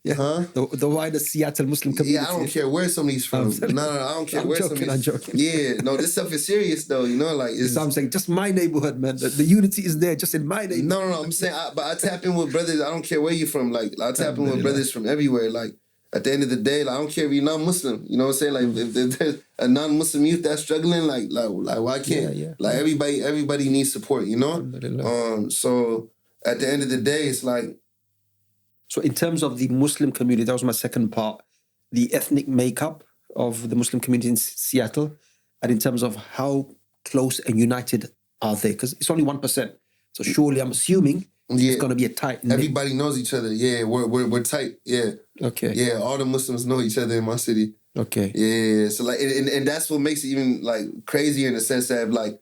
yeah, the wider Seattle Muslim community. Yeah, I don't care where somebody's from. No, I don't care where somebody's. I'm joking. Yeah, no, this stuff is serious though, you know. Like, so I'm saying just my neighborhood, man. The unity is there, just in my neighborhood. No. I'm saying, but I tap in with brothers. I don't care where you're from. Like, I tap in with brothers from everywhere. Like, at the end of the day, like, I don't care if you're non-Muslim. You know what I'm saying? Like, if there's a non-Muslim youth that's struggling, like why can't? Yeah. Like, everybody needs support, you know? So at the end of the day, it's like... So in terms of the Muslim community, that was my second part, the ethnic makeup of the Muslim community in Seattle, and in terms of how close and united are they? Because it's only 1%. So surely I'm assuming it's going to be a tight knit. Everybody knows each other. Yeah, we're tight. Yeah. Okay. Yeah, all the Muslims know each other in my city. Okay. Yeah. So like, and that's what makes it even like crazier in the sense that like,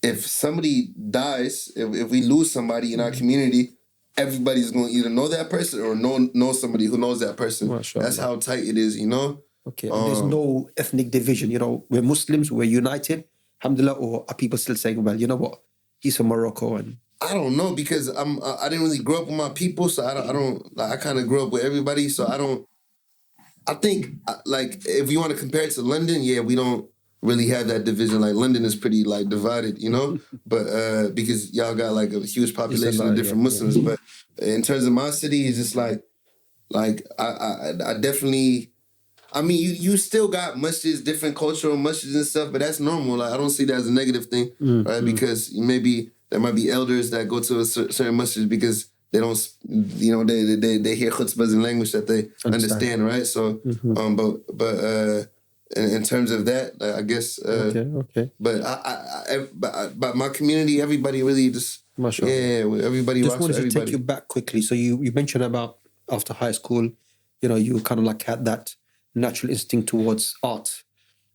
if somebody dies, if we lose somebody in our community, everybody's going to either know that person or know somebody who knows that person. That's how tight it is, you know? Okay. There's no ethnic division, you know? We're Muslims, we're united, alhamdulillah, or are people still saying, well, you know what? He's from Morocco and I don't know, because I didn't really grow up with my people, so I don't like, I kind of grew up with everybody, so I think like if you want to compare it to London, yeah, we don't really have that division. Like London is pretty like divided, you know, but because y'all got like a huge population of different Muslims, but in terms of my city, it's just like I definitely. I mean, you still got masjids, different cultural masjids and stuff, but that's normal. Like I don't see that as a negative thing, right? Because maybe there might be elders that go to a certain masjid because they don't, you know, they hear chutzpahs in language that they understand, right? So, but in terms of that, I guess, okay. But my community, everybody really just, everybody just rocks wanted with to take you back quickly. So you mentioned about after high school, you know, you kind of like had that natural instinct towards art.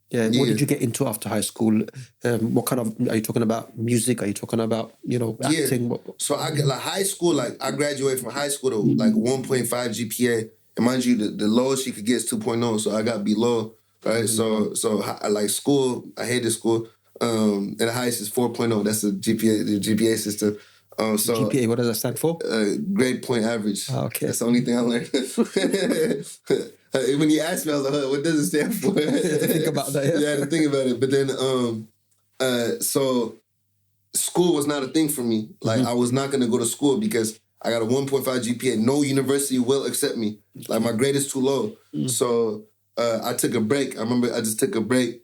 Yeah. What did you get into after high school? What kind of, are you talking about music? Are you talking about, you know, acting? Yeah. So I get like high school, like I graduated from high school to like 1.5 GPA. And mind you, the lowest you could get is 2.0. So I got below, right? So I like school, I hated school. And the highest is 4.0. That's the GPA system. So GPA, what does that stand for? Grade point average. Oh, okay. That's the only thing I learned. When you asked me, I was like, what does it stand for? You had to think about that. Yeah, I had to think about it. But then, so school was not a thing for me. Like, I was not going to go to school because I got a 1.5 GPA. No university will accept me. Like, my grade is too low. So I took a break. I remember I just took a break.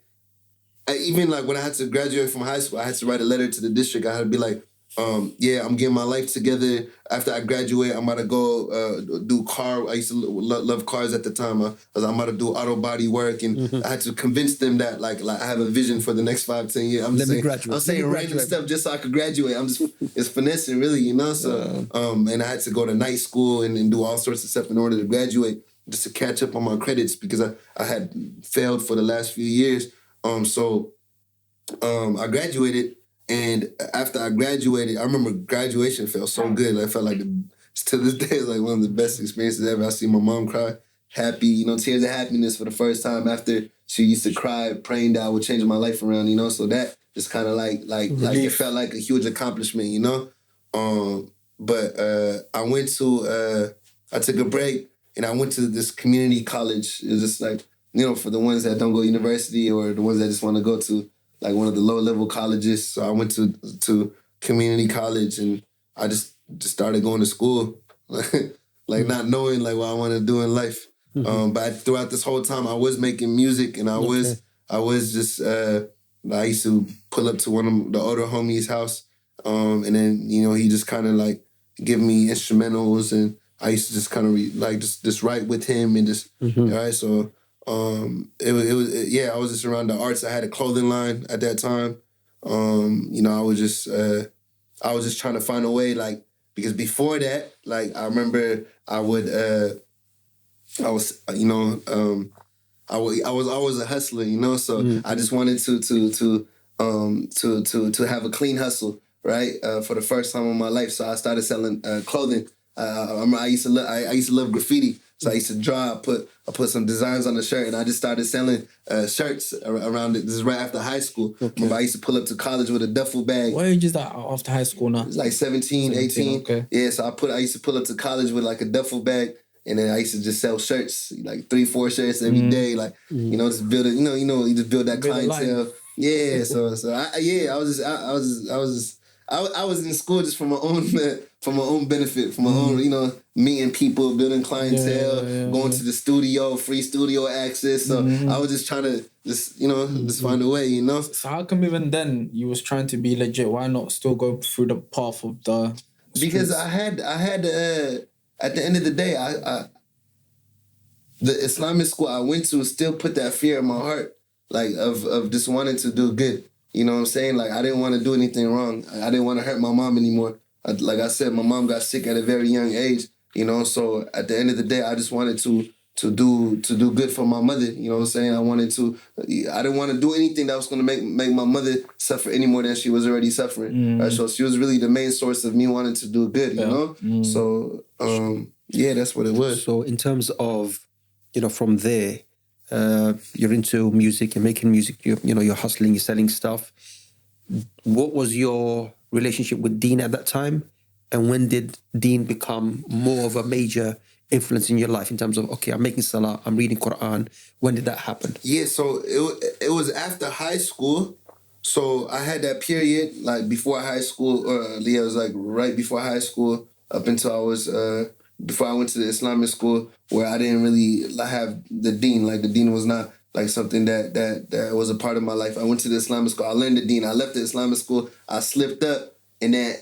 Even, like, when I had to graduate from high school, I had to write a letter to the district. I had to be like, I'm getting my life together. After I graduate, I'm about to go do car. I used to love cars at the time. I'm about to do auto body work, and I had to convince them that like I have a vision for the next 5-10 years. I'm saying random stuff just so I could graduate. It's finessing, really, you know. So and I had to go to night school and do all sorts of stuff in order to graduate, just to catch up on my credits because I had failed for the last few years. So I graduated. And after I graduated, I remember graduation felt so good. I felt like to this day, it's like one of the best experiences ever. I see my mom cry, happy, you know, tears of happiness for the first time after she used to cry, praying that I would change my life around, you know. So that just kind of like it felt like a huge accomplishment, you know. But I went to, I took a break and I went to this community college. It was just like, you know, for the ones that don't go to university or the ones that just want to go to like one of the low-level colleges. So I went to community college and I just started going to school, like not knowing like what I want to do in life. But throughout this whole time, I was making music and I was just, I used to pull up to one of the older homies' house and then, you know, he just kind of like give me instrumentals and I used to just kind of just write with him and just, all right, so... it was I was just around the arts. I had a clothing line at that time. You know, I was just trying to find a way, like, because before that, like, I remember I was always a hustler, you know, so I just wanted to have a clean hustle, right? For the first time in my life. So I started selling clothing. I used to love graffiti. So I used to draw, I put some designs on the shirt, and I just started selling shirts around it. This is right after high school. Remember, I used to pull up to college with a duffel bag. What age is that after high school now? It's like 17, 18. Okay. Yeah, so I used to pull up to college with like a duffel bag, and then I used to just sell shirts, like 3-4 shirts every day, like, you know, just build it, you just build that clientele. Yeah, so I was in school just for my own benefit, for my own, you know, meeting people, building clientele, going to the studio, free studio access. So I was just trying to just find a way, you know. So how come even then you was trying to be legit? Why not still go through the path of the streets? Because I had at the end of the day, the Islamic school I went to still put that fear in my heart, like of just wanting to do good. You know what I'm saying? Like, I didn't want to do anything wrong. I didn't want to hurt my mom anymore. Like I said, my mom got sick at a very young age, you know? So at the end of the day, I just wanted to do good for my mother, you know what I'm saying? I didn't want to do anything that was going to make my mother suffer any more than she was already suffering. Right? So she was really the main source of me wanting to do good, you know? So, that's what it was. So in terms of, you know, from there, you're into music, you're making music, you're hustling, you're selling stuff. What was your relationship with Deen at that time? And when did Deen become more of a major influence in your life in terms of, okay, I'm making salah, I'm reading Quran? When did that happen? Yeah, so it was after high school. So I had that period, like before high school, it was like right before high school, up until before I went to the Islamic school, where I didn't really have the Deen. Like the Deen was not like something that was a part of my life. I went to the Islamic school, I learned the Deen. I left the Islamic school, I slipped up, and then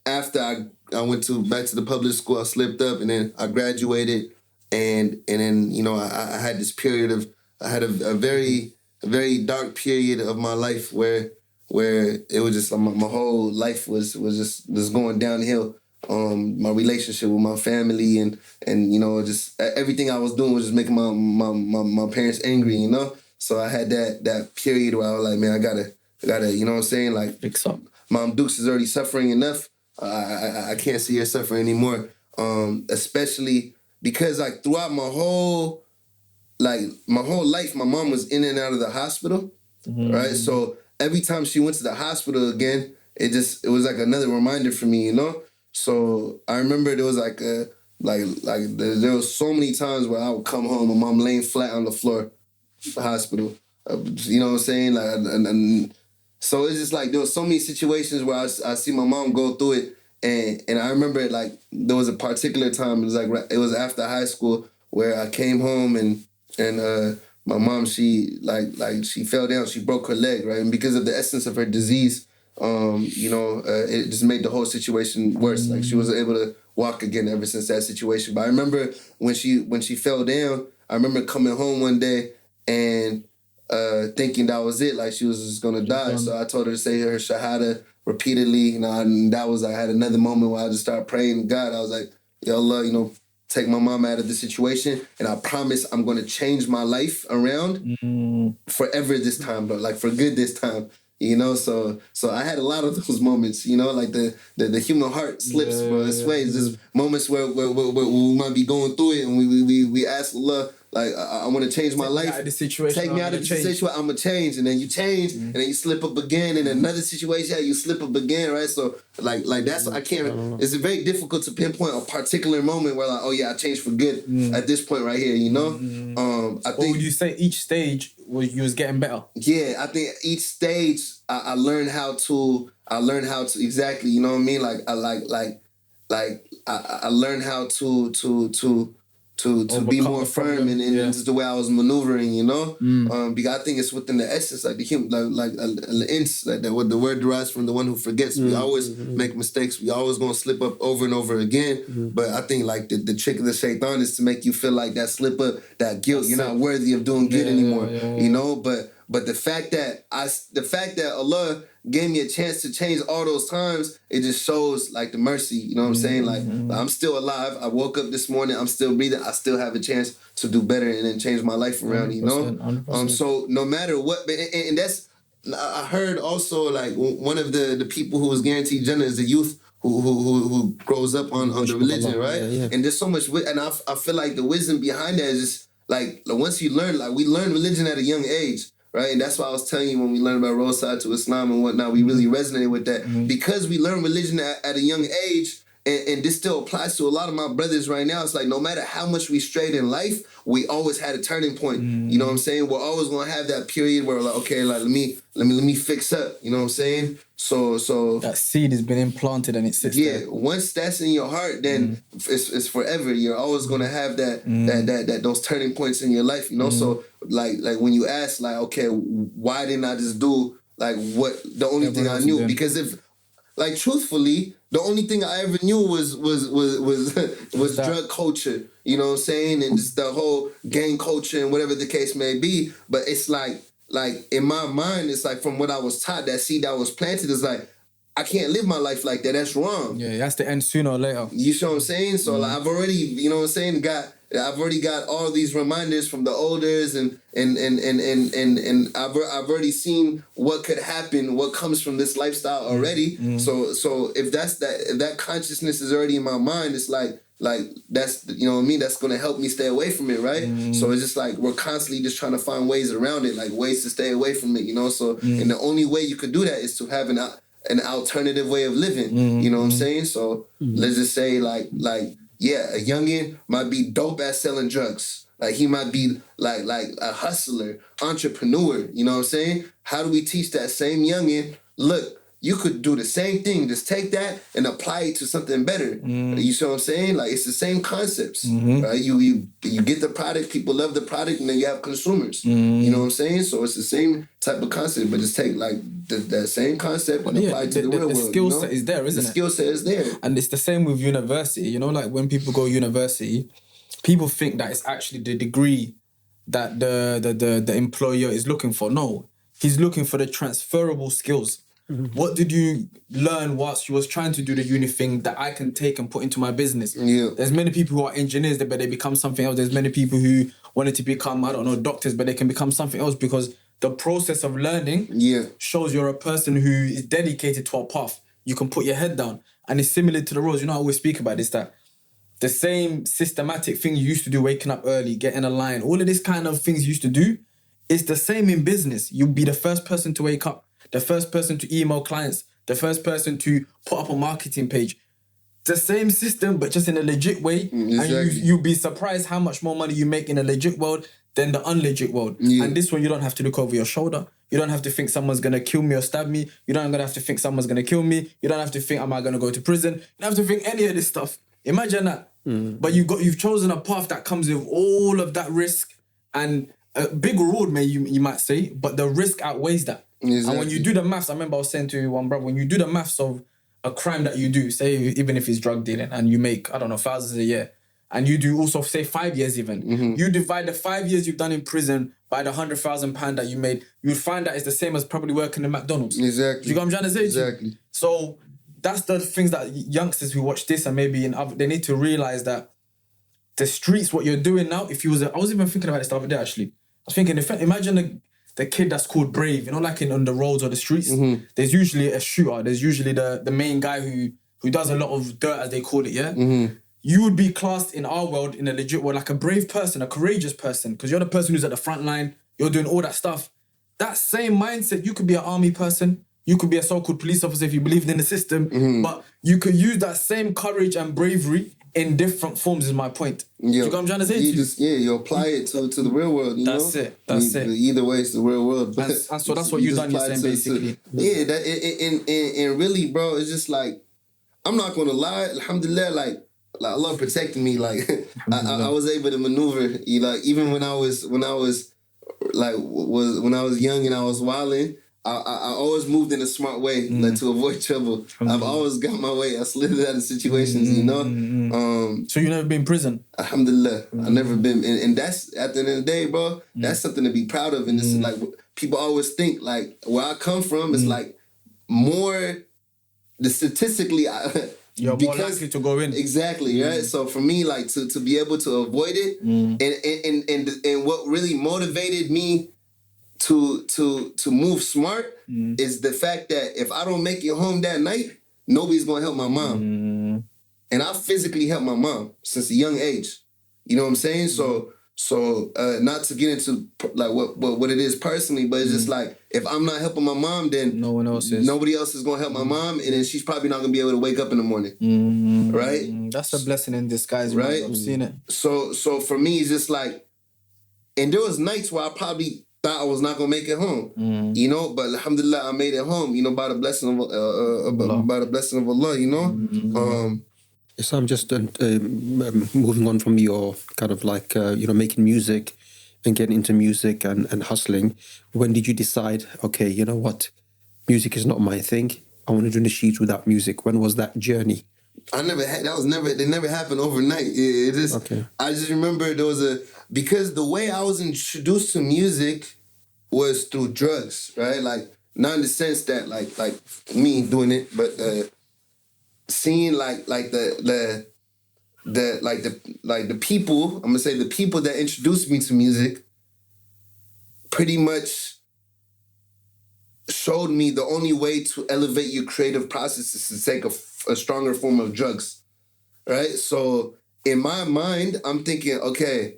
after I went back to the public school, I slipped up, and then I graduated, and then I had this period of I had a very dark period of my life where it was just my whole life was just going downhill. My relationship with my family and just everything I was doing was just making my parents angry. So I had that period where I was like, man, I gotta you know what I'm saying, like Fix up. Mom Dukes is already suffering enough. I can't see her suffering anymore. Especially because like throughout my whole life, my mom was in and out of the hospital, right? So every time she went to the hospital again, it was like another reminder for me, So I remember there was there was so many times where I would come home, my mom laying flat on the floor, the hospital. You know what I'm saying? So it's just like there was so many situations where I see my mom go through it, and I remember like there was a particular time. It was after high school where I came home and my mom she fell down. She broke her leg, right, and because of the essence of her disease, it just made the whole situation worse. Like she wasn't able to walk again ever since that situation. But I remember when she fell down, I remember coming home one day and thinking that was it, like she was just gonna die. So I told her to say her shahada repeatedly, and that was I had another moment where I just started praying to God. I was like, Ya Allah, take my mom out of the situation, and I promise I'm gonna change my life around forever this time, bro. Like for good this time. So I had a lot of those moments, like the human heart slips, bro. It sways. There's moments where we might be going through it, and we ask Allah, like, I want to change my life. Take me out of the situation. I'm gonna change, and then you change, and then you slip up again, in another situation, you slip up again, right? So like that's I can't. It's very difficult to pinpoint a particular moment where like, oh yeah, I changed for good at this point right here. I think. Would you say each stage you was getting better? Yeah, I think each stage I learned how to exactly. You know what I mean? Like I learned how to be more firm in just the way I was maneuvering, because I think it's within the essence, like the human, like what the word derives from the one who forgets. We always make mistakes. We always gonna slip up over and over again. But I think like the trick of the shaitan is to make you feel like that slip up, that guilt. You're not worthy of doing good anymore. But the fact that Allah gave me a chance to change all those times, it just shows like the mercy, you know what I'm saying? Like I'm still alive. I woke up this morning, I'm still breathing, I still have a chance to do better and then change my life around, 100%. So no matter what, and that's, I heard also like one of the people who was guaranteed Jannah is the youth who grows up on the religion, right? And there's so much, and I feel like the wisdom behind that is just like once you learn, like we learn religion at a young age. Right, and that's why I was telling you when we learned about Roadside to Islam and whatnot, we really resonated with that because we learn religion at a young age, and this still applies to a lot of my brothers right now. It's like no matter how much we strayed in life, we always had a turning point. You know what I'm saying? We're always gonna have that period where we're like, okay, like let me fix up. You know what I'm saying? So that seed has been implanted and it sits there. Yeah, once that's in your heart, then it's forever. You're always gonna have that those turning points in your life. So like when you ask like, okay, why didn't I just do like what the only thing I knew? Because if like truthfully, the only thing I ever knew was drug culture. You know what I'm saying? And just the whole gang culture and whatever the case may be. But it's like in my mind, it's like from what I was taught, that seed that was planted is like, I can't live my life like that. That's wrong. Yeah, that's the end sooner or later. You see what I'm saying? So like, I've already, you know what I'm saying, I've already got all these reminders from the elders and I've already seen what could happen, what comes from this lifestyle already. So if that consciousness is already in my mind, it's like that's, you know what I mean, that's gonna help me stay away from it, right? So it's just like we're constantly just trying to find ways around it, like ways to stay away from it, So and the only way you could do that is to have an alternative way of living. You know what I'm saying? So let's just say like a youngin might be dope at selling drugs. Like he might be like a hustler, entrepreneur. You know what I'm saying? How do we teach that same youngin? Look, you could do the same thing. Just take that and apply it to something better. You see what I'm saying? Like it's the same concepts. Right? You get the product, people love the product, and then you have consumers. You know what I'm saying? So it's the same type of concept, but just take like that same concept and apply it to the real world. The skill set is there, isn't it? The skill set is there. And it's the same with university. You know, like when people go university, people think that it's actually the degree that the employer is looking for. No, he's looking for the transferable skills. What did you learn whilst you was trying to do the uni thing that I can take and put into my business? Yeah. There's many people who are engineers, but they become something else. There's many people who wanted to become, I don't know, doctors, but they can become something else because the process of learning shows you're a person who is dedicated to a path. You can put your head down. And it's similar to the roles. You know, I always speak about this, that the same systematic thing you used to do, waking up early, getting a line, all of this kind of things you used to do, it's the same in business. You'll be the first person to wake up, the first person to email clients, the first person to put up a marketing page. The same system, but just in a legit way. Exactly. And you'll be surprised how much more money you make in a legit world than the unlegit world. And this one, you don't have to look over your shoulder. You don't have to think someone's going to kill me or stab me. You don't have to think someone's going to kill me. You don't have to think, am I going to go to prison? You don't have to think any of this stuff. Imagine that. But you've chosen a path that comes with all of that risk and a big reward, you might say, but the risk outweighs that. Exactly. And when you do the maths, I remember I was saying to one brother, when you do the maths of a crime that you do, say even if it's drug dealing and you make, I don't know, thousands a year, and you do also say 5 years even, you divide the 5 years you've done in prison by the £100,000 that you made, you'd find that it's the same as probably working in McDonald's. Exactly. Do you get what I'm trying to say? Exactly. So that's the things that youngsters who watch this and maybe in other, they need to realise that the streets, what you're doing now, if you was, I was even thinking about this the other day actually. I was thinking, imagine the kid that's called Brave, you know, like on the roads or the streets, there's usually a shooter, there's usually the main guy who does a lot of dirt, as they call it, yeah? You would be classed in our world, in a legit world, like a brave person, a courageous person, because you're the person who's at the front line, you're doing all that stuff. That same mindset, you could be an army person, you could be a so-called police officer if you believed in the system, but you could use that same courage and bravery in different forms is my point. Do you know what I'm trying to say? You apply it to the real world, you that's know? It. That's it. Either way, it's the real world. And so that's what you've done, you're saying, basically. And really, bro, it's just like, I'm not going to lie, alhamdulillah, like Allah protected me. Like, I was able to maneuver, even when I was young and I was wilding, I always moved in a smart way, like to avoid trouble. I've always got my way. I slid out of situations, you know. So you never been in prison? Alhamdulillah, I've never been, and that's at the end of the day, bro. That's something to be proud of. And it's like people always think like where I come from is like more the statistically. You're more likely to go in. Exactly, right? So for me, like to be able to avoid it, and what really motivated me to move smart is the fact that if I don't make it home that night, nobody's gonna help my mom. And I physically helped my mom since a young age. You know what I'm saying? So not to get into like what it is personally, but it's just like if I'm not helping my mom, then no one else is. Nobody else is gonna help my mom, and then she's probably not gonna be able to wake up in the morning. Right? That's a blessing in disguise, right? Man. I've seen it. So for me, it's just like, and there was nights where I probably thought I was not gonna make it home, you know. But alhamdulillah, I made it home, you know, by the blessing of Allah, you know. So I'm just moving on from your kind of like making music and getting into music and hustling. When did you decide? Okay, you know what, music is not my thing. I want to do the sheets without music. When was that journey? It never happened overnight. I just remember because the way I was introduced to music was through drugs, right? Like, not in the sense that like me doing it, but seeing the people, I'm gonna say the people that introduced me to music pretty much showed me the only way to elevate your creative process is to take a stronger form of drugs, right? So in my mind, I'm thinking, okay,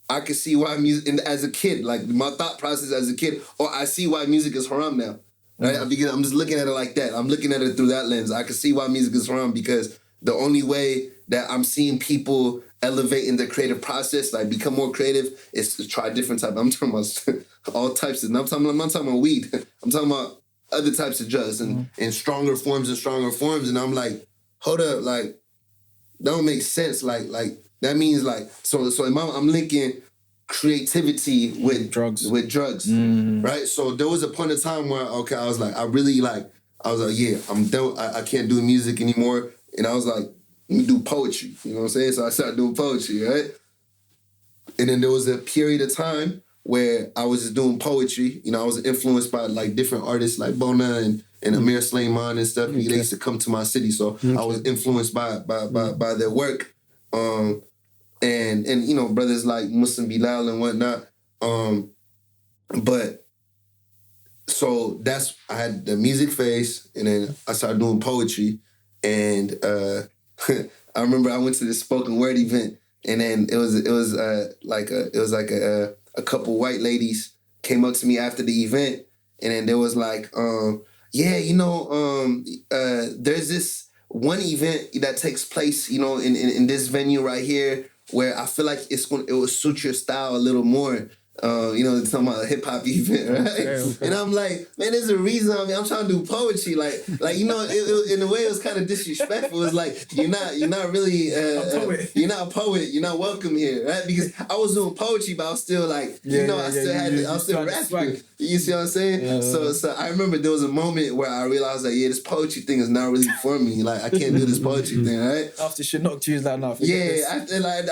I can see why music, and as a kid, like my thought process as a kid, I see why music is haram now. right? Because I'm just looking at it like that. I'm looking at it through that lens. I can see why music is wrong, because the only way that I'm seeing people elevate in their creative process, like become more creative, is to try different types. I'm talking about all types of. I'm not talking about weed. I'm talking about other types of drugs and stronger forms and stronger forms. And I'm like, hold up, like that don't make sense. Like that means like so. I'm linking creativity with drugs. Right? So there was a point in time where I was like, yeah, I'm done. I can't do music anymore. And I was like, let me do poetry. You know what I'm saying? So I started doing poetry, right? And then there was a period of time where I was just doing poetry. You know, I was influenced by like different artists like Bona and Amir Sleiman and stuff. They used to come to my city, so I was influenced by their work. And you know, brothers like Muslim Bilal and whatnot. But so I had the music phase, and then I started doing poetry. And I remember I went to this spoken word event, and then it was like a couple white ladies came up to me after the event, and then there was like, yeah, you know, there's this one event that takes place, you know, in this venue right here, where I feel like it will suit your style a little more. You know, it's talking about a hip hop event, right? Okay. And I'm like, man, there's a reason. I mean, I'm trying to do poetry, like you know, in a way, it was kind of disrespectful. It's like you're not really, you're not a poet. You're not welcome here, right? Because I was doing poetry, but I was still like, I was still rapping. You see what I'm saying? Yeah. So I remember there was a moment where I realized that this poetry thing is not really for me. Like I can't do this poetry thing, right? After she knocked you like, no. I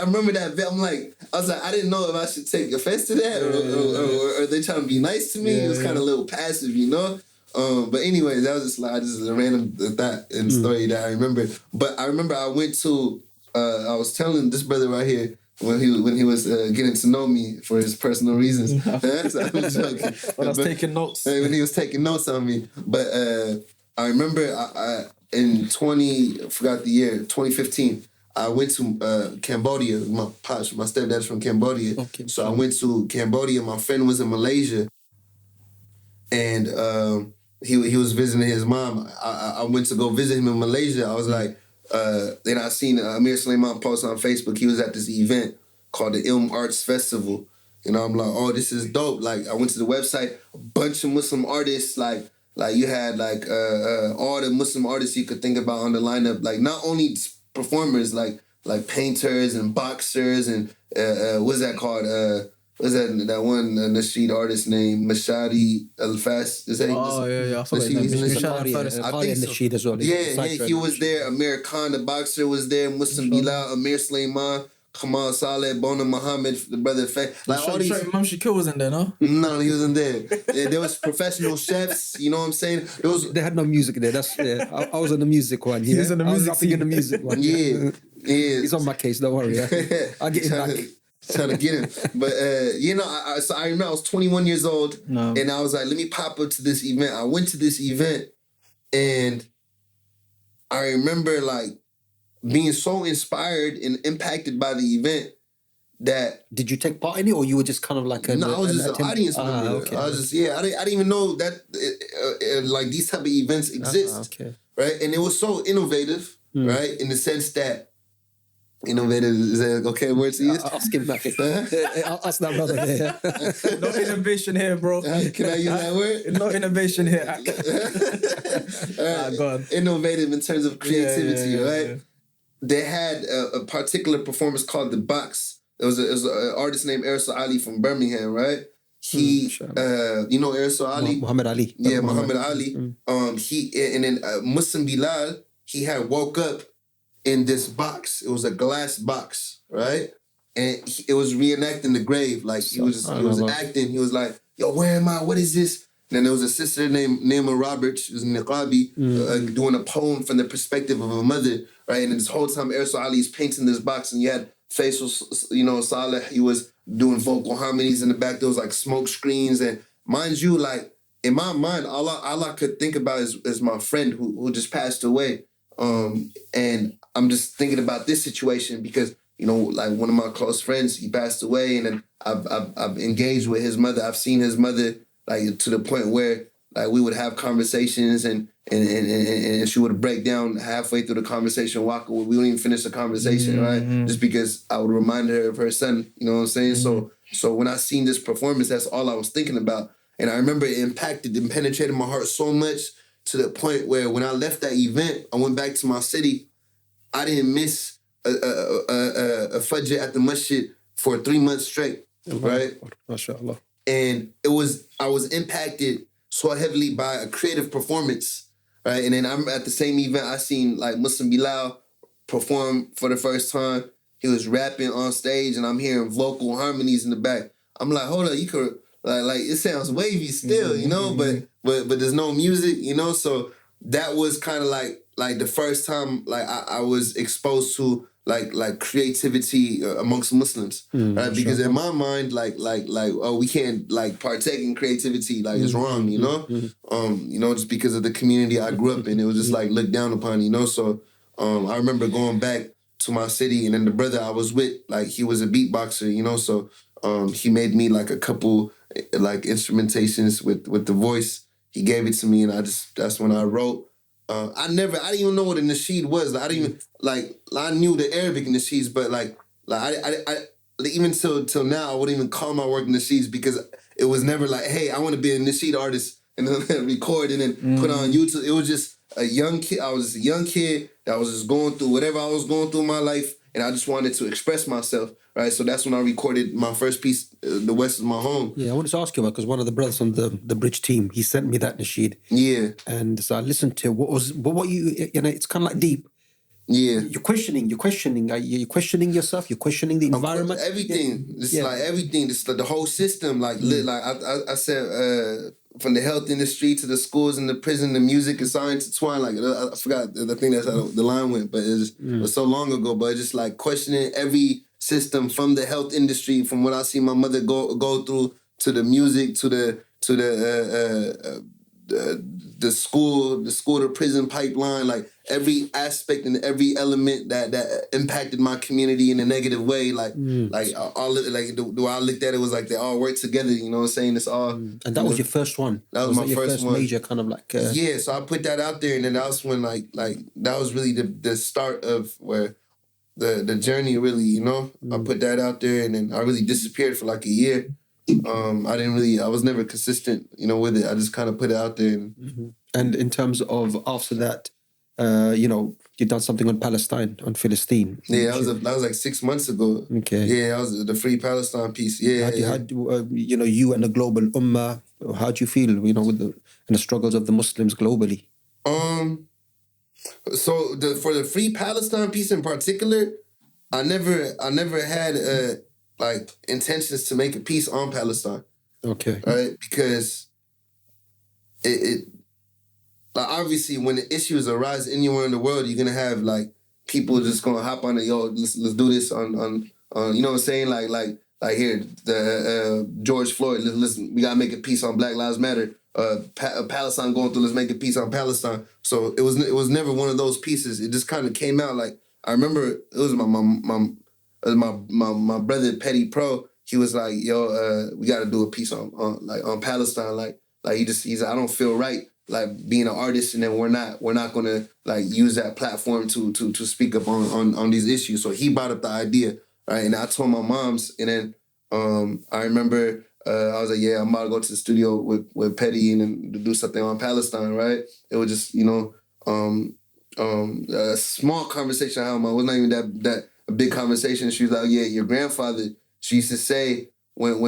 remember that. I'm like, I was like, I didn't know if I should take offense to that. Or are they trying to be nice to me? It was kind of a little passive, you know? But anyway, that was just a random thought and story that I remember. But I remember I went to, I was telling this brother right here, when he was getting to know me for his personal reasons. So I was joking. When I was taking notes. When he was taking notes on me. But I remember in 2015, I went to Cambodia. My stepdad's from Cambodia. Okay. So I went to Cambodia. My friend was in Malaysia. And he was visiting his mom. I went to go visit him in Malaysia. I was like, then I seen Amir Sleiman post on Facebook. He was at this event called the Ilm Arts Festival. You know, I'm like, oh, this is dope. Like, I went to the website, a bunch of Muslim artists, like you had like all the Muslim artists you could think about on the lineup. Like, not only performers, like painters and boxers and what's that called? What's that one Nasheed artist named Mashadi Al-Fas? Is that yeah. I thought I think Nasheed as well. Yeah, he was there. Amir Khan, the boxer, was there. Muslim Bilal, Amir Sleiman, Kamal Saleh, Bona Muhammad, the brother Faye. Like all these. Imam Shakir wasn't there, no? No, he wasn't there. There was professional chefs. You know what I'm saying? They had no music there. That's I was on the music one. Yeah? He was on the music. I was in the music one. Yeah. He's on my case. Don't worry. I'll get him back. Trying to get him. But, you know, so I remember I was 21 years old, and I was like, let me pop up to this event. I went to this event, and I remember, like, being so inspired and impacted by the event that... Did you take part in it, or you were just kind of like a... No, I was just an audience member. Okay. I was just, I didn't even know that, like, these type of events exist. Okay. Right? And it was so innovative, right? In the sense that innovative, is that okay word to use? I'll skip back. I'll snap brother there. No innovation here, bro. Can I use that word? No innovation here. Go on. Innovative in terms of creativity, right? Yeah. They had a particular performance called The Box. It was an artist named Erso Ali from Birmingham, right? He, you know Erso Ali? Muhammad Ali. Yeah, Muhammad Ali. And then Muslim Bilal, he had woke up in this box. It was a glass box, right? And it was reenacting the grave. Like, he was acting. He was like, yo, where am I? What is this? And then there was a sister named Naima Roberts, who was in Niqabi, doing a poem from the perspective of a mother, right? And this whole time, Erso Ali is painting this box, and you had Faisal, you know, Saleh. He was doing vocal harmonies in the back. There was like smoke screens. And mind you, like, in my mind, all I could think about is my friend who just passed away. And I'm just thinking about this situation because, you know, like one of my close friends, he passed away, and then I've engaged with his mother. I've seen his mother, like, to the point where, like we would have conversations and she would break down halfway through the conversation, walk away. We wouldn't even finish the conversation, right? Just because I would remind her of her son, you know what I'm saying? So when I seen this performance, that's all I was thinking about. And I remember it impacted and penetrated my heart so much to the point where when I left that event, I went back to my city. I didn't miss a fajr at the masjid for 3 months straight, right? MashaAllah. And I was impacted so heavily by a creative performance, right? And then I'm at the same event, I seen like Muslim Bilal perform for the first time. He was rapping on stage and I'm hearing vocal harmonies in the back. I'm like, hold on, you could like it sounds wavy still, you know, but there's no music, you know. So that was kind of like the first time like I was exposed to like creativity amongst Muslims, right? Because in my mind, like oh, we can't like partake in creativity, like it's wrong, you know. You know, just because of the community I grew up in, it was just like looked down upon, you know. So I remember going back to my city, and then the brother I was with, like he was a beatboxer, you know. So he made me like a couple like instrumentations with the voice. He gave it to me, and that's when I wrote. I didn't even know what a nasheed was. Like, I didn't even I knew the Arabic nasheeds, but I even till now I wouldn't even call my work nasheeds because it was never like, hey, I want to be a nasheed artist and then record and then put on YouTube. It was just a young kid. I was a young kid that was just going through whatever I was going through in my life, and I just wanted to express myself. Right, so that's when I recorded my first piece, "The West Is My Home." Yeah, I wanted to ask you about, because one of the brothers on the Bridge team, he sent me that nasheed. Yeah, and so I listened to what you know. It's kind of like deep. Yeah, you're questioning. You're questioning yourself. You're questioning the environment. Everything. It's like everything. It's like the whole system. Like I said, from the health industry to the schools and the prison, the music and science intertwined. Like I forgot. I think that's how the line went, but it was so long ago. But just like questioning every system, from the health industry, from what I see my mother go through, to the music, to the school to prison pipeline, like every aspect and every element that impacted my community in a negative way, all the way I looked at it was like they all work together, you know what I'm saying? It's all and that was your first one. That was my your first one. Major kind of like yeah, so I put that out there, and then that was when like that was really the start of where the journey really, you know. I put that out there, and then I really disappeared for like a year. I was never consistent, you know, with it. I just kind of put it out there. And in terms of after that, you know, you've done something on Palestine, on Philistine. Yeah, that was like 6 months ago. Okay. Yeah, that was the Free Palestine piece. Yeah. You know, you and the global ummah, how do you feel, you know, with the struggles of the Muslims globally? So for the Free Palestine piece in particular, I never had like intentions to make a piece on Palestine. Okay. Right? Because it like obviously when the issues arise anywhere in the world, you're gonna have like people just gonna hop on it, yo, let's do this on you know what I'm saying? Like here, the George Floyd, listen, we gotta make a piece on Black Lives Matter. Palestine going through, let's make a piece on Palestine. So it was never one of those pieces. It just kind of came out like, I remember it was my brother Petty Pro. He was like, yo, we got to do a piece on Palestine. Like he's like, I don't feel right like being an artist, and then we're not gonna like use that platform to speak up on these issues. So he brought up the idea, right? And I told my moms, and then I remember I was like, yeah, I'm about to go to the studio with Petty and then to do something on Palestine, right? It was just, you know, a small conversation I had with my, it was not even that a big conversation. She was like, yeah, your grandfather, she used to say, when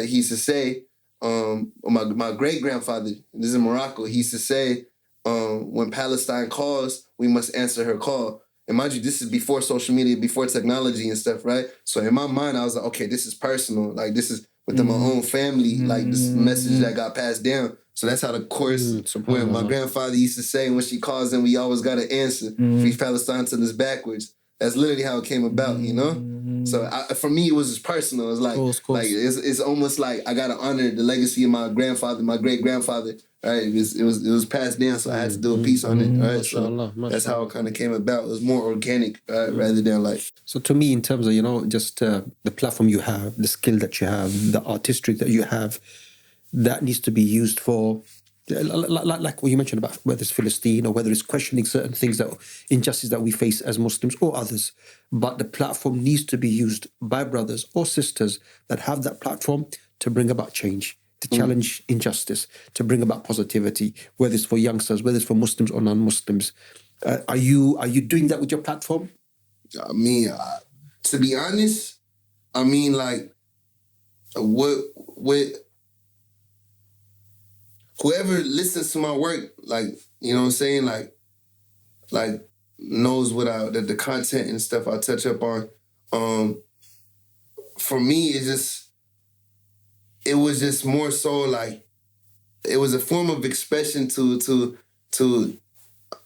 he used to say, my great-grandfather, this is in Morocco, he used to say, when Palestine calls, we must answer her call. And mind you, this is before social media, before technology and stuff, right? So in my mind, I was like, okay, this is personal. Like, this is within my own family, like this message that got passed down. So that's how the chorus, when my grandfather used to say, when she calls in, we always got to answer. Free Palestine till it's backwards. That's literally how it came about, you know? So for me, it was just personal. It's like, like it's almost like I got to honor the legacy of my grandfather, my great-grandfather, right? It was passed down, so I had to do a piece on it, right? So that's how it kind of came about. It was more organic, rather than like... So to me, in terms of, you know, just the platform you have, the skill that you have, the artistry that you have, that needs to be used for Like what you mentioned about whether it's Philistine or whether it's questioning certain things that injustice that we face as Muslims or others. But the platform needs to be used by brothers or sisters that have that platform to bring about change, to challenge injustice, to bring about positivity, whether it's for youngsters, whether it's for Muslims or non-Muslims. Are you doing that with your platform? I mean, to be honest, I mean, like, what whoever listens to my work, like, you know what I'm saying, like knows what the content and stuff I touch up on. For me, it was just more so like it was a form of expression to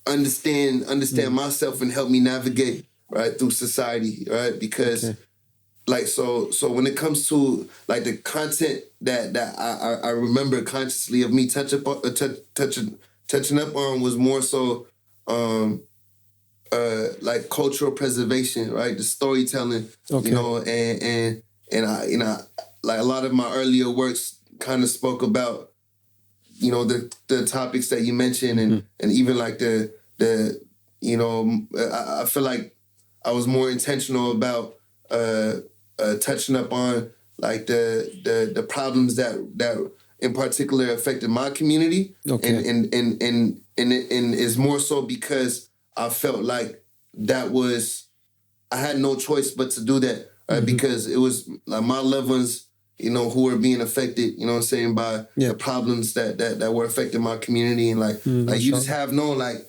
understand myself and help me navigate right through society, right? Because like so when it comes to like the content that I remember consciously of me touching up on was more so like cultural preservation, right? The storytelling, you know, and I like a lot of my earlier works kind of spoke about, you know, the topics that you mentioned and even like the you know, I feel like I was more intentional about touching up on like the problems that in particular affected my community, and is more so because I felt like I had no choice but to do that, right? Because it was like my loved ones, you know, who were being affected, you know what I'm saying, by the problems that were affecting my community, and like you just have no like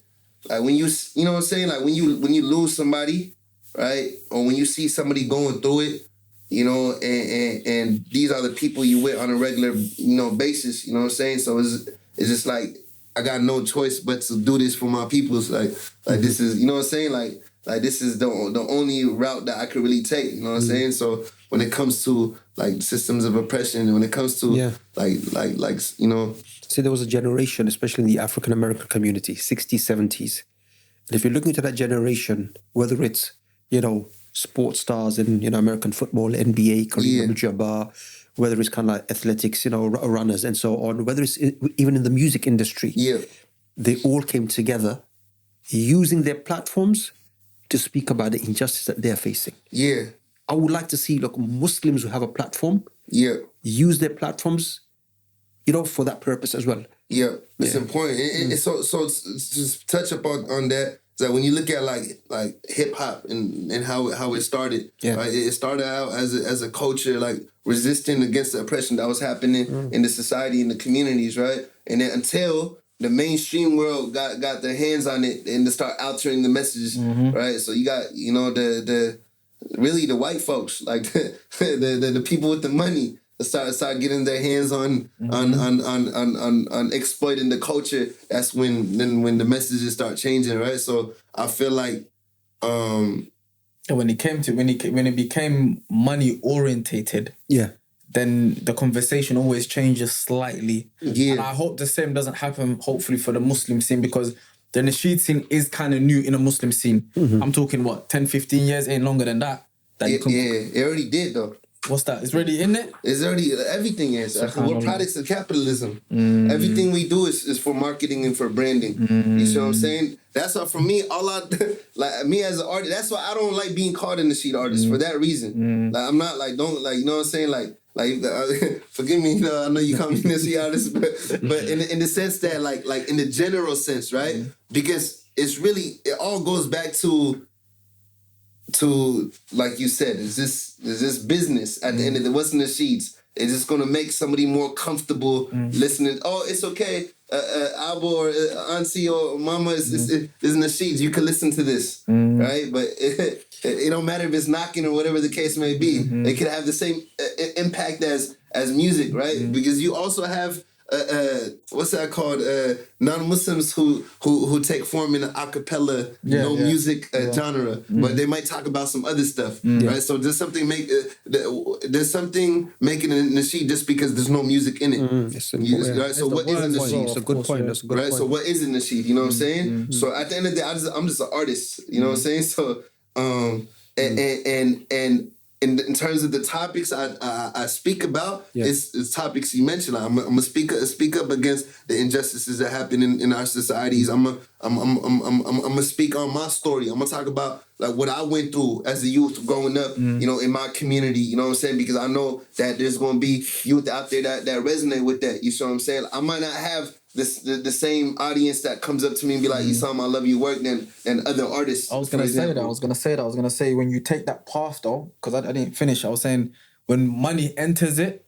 when you know what I'm saying, like when you lose somebody, right, or when you see somebody going through it, you know, and these are the people you with on a regular, you know, basis, you know what I'm saying? So it's just like I got no choice but to do this for my peoples. Like this is, you know what I'm saying? Like this is the only route that I could really take, you know what I'm saying? So when it comes to like systems of oppression, and when it comes to like you know. See, there was a generation, especially in the African American community, 60s, 70s. And if you're looking to that generation, whether it's, you know, sports stars in, you know, American football, NBA, Kareem Abdul-Jabbar, whether it's kind of like athletics, you know, runners and so on, whether it's even in the music industry, they all came together using their platforms to speak about the injustice that they're facing. I would like to see, look, Muslims who have a platform use their platforms, you know, for that purpose as well. It's important. So just touch up on that. So when you look at like hip hop and how it started, right? It started out as a culture like resisting against the oppression that was happening in the society and the communities, right? And then until the mainstream world got their hands on it and to start altering the messages, right? So you got, you know, the really the white folks, like the people with the money, start getting their hands on exploiting the culture. That's when the messages start changing, right? So I feel like when it became money orientated, then the conversation always changes slightly. And I hope the same doesn't happen, hopefully, for the Muslim scene, because the nasheed scene is kind of new in a Muslim scene. I'm talking, 10, 15 years, ain't longer than that. It already did, though. What's that? It's already in it? It's already, everything is. We're products of capitalism. Everything we do is for marketing and for branding. You see what I'm saying? That's why for me, like me as an artist, that's why I don't like being called a nasheed artist, for that reason. Like I'm not like, don't like, you know what I'm saying? Like forgive me, you know, I know you call me nasheed artist, but in the sense that like in the general sense, right? Because it's really, it all goes back to like you said, is this business at the end of the what's in the sheets? Is this gonna make somebody more comfortable listening? Oh, it's okay. Abu or auntie or mama is in the sheets. You can listen to this, right? But it don't matter if it's knocking or whatever the case may be. It could have the same impact as music, right? Because you also have what's that called? Non-Muslims who take form in an a cappella, music genre, but they might talk about some other stuff, right? So there's something making it a nasheed just because there's no music in it. Right? So what is a nasheed? It's a good point. That's a good point. So what is a nasheed? You know what I'm saying? So at the end of the day, I'm just an artist. You know what I'm saying? So and in terms of the topics I speak about, it's topics you mentioned. I'm gonna speak up against the injustices that happen in our societies. I'm gonna speak on my story. I'm gonna talk about like what I went through as a youth growing up, you know, in my community. You know what I'm saying? Because I know that there's gonna be youth out there that resonate with that. You see what I'm saying? I might not have the same audience that comes up to me and be like, Essam, I love your work than other artists. I was gonna say when you take that path though, because I didn't finish. I was saying when money enters it,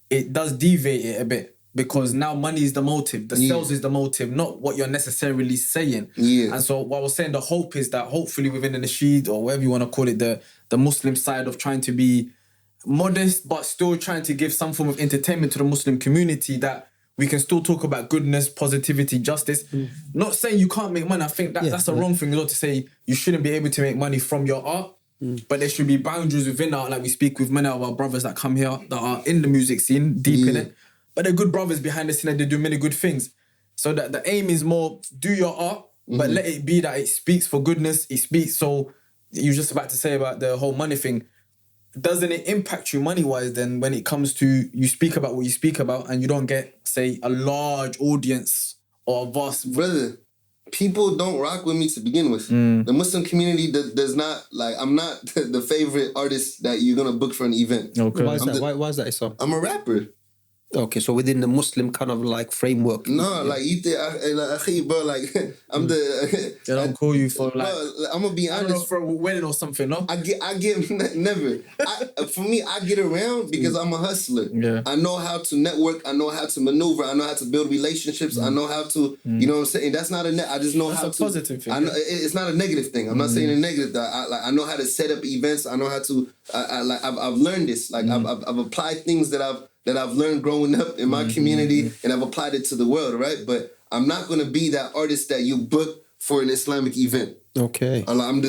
it does deviate it a bit. Because now money is the motive, the sales is the motive, not what you're necessarily saying. And so what I was saying, the hope is that hopefully within the nasheed or whatever you want to call it, the Muslim side of trying to be modest but still trying to give some form of entertainment to the Muslim community, that we can still talk about goodness, positivity, justice. Not saying you can't make money. I think that's the wrong thing as well, to say you shouldn't be able to make money from your art. But there should be boundaries within art. Like we speak with many of our brothers that come here that are in the music scene, deep in it. But they're good brothers behind the scene and they do many good things. So that the aim is more do your art, but let it be that it speaks for goodness. It speaks. So you were just about to say about the whole money thing. Doesn't it impact you money-wise then when it comes to you speak about what you speak about and you don't get, say, a large audience or a vast... Brother, people don't rock with me to begin with. The Muslim community does not, like, I'm not the favorite artist that you're going to book for an event. Okay. Why is that? Why is that, Essam? I'm a rapper. Okay, so within the Muslim kind of like framework. No, like you think, bro, like I'm the. They don't call you for like. Bro, I'm gonna be honest. I don't know, for a wedding or something, no. I get never. For me, I get around because I'm a hustler. Yeah. I know how to network. I know how to maneuver. I know how to build relationships. I know how to. You know what I'm saying? That's not I just know how to. That's a positive thing. I know, it's not a negative thing. I'm not saying a negative. I know how to set up events. I know how to. I've learned this. Like I've applied things that I've learned growing up in my community, and I've applied it to the world, right? But I'm not gonna be that artist that you book for an Islamic event. Okay. I'm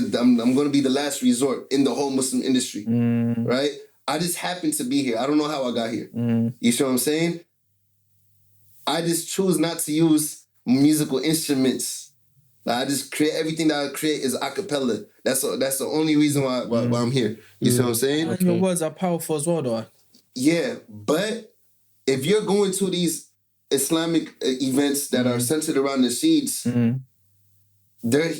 gonna be the last resort in the whole Muslim industry, right? I just happen to be here. I don't know how I got here. You see what I'm saying? I just choose not to use musical instruments. Like, I just create everything that I create is a cappella. That's the only reason why I'm here. You see what I'm saying? And your words are powerful as well, though. Yeah, but if you're going to these Islamic events that are centered around the seeds, they're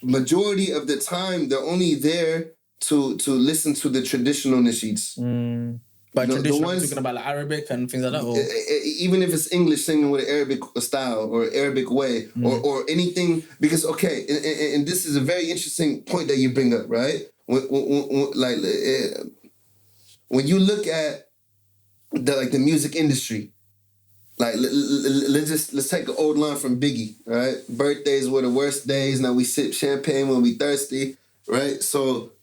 majority of the time they're only there to listen to the traditional nasheeds. By traditional, ones, talking about like Arabic and things like that? Or? Even if it's English singing with an Arabic style or Arabic way or anything, because, okay, and this is a very interesting point that you bring up, right? When you look at the music industry, like let's take an old line from Biggie, right? Birthdays were the worst days. Now we sip champagne when we thirsty, right? So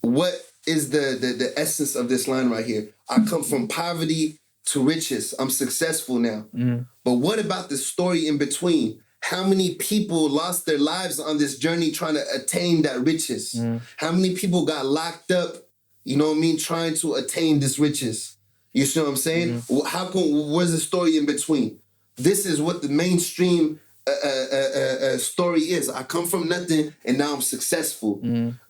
what is the essence of this line right here? I come from poverty to riches. I'm successful now. But what about the story in between? How many people lost their lives on this journey trying to attain that riches? How many people got locked up, you know what I mean, trying to attain this riches? You see what I'm saying? Where's the story in between? This is what the mainstream story is. I come from nothing and now I'm successful,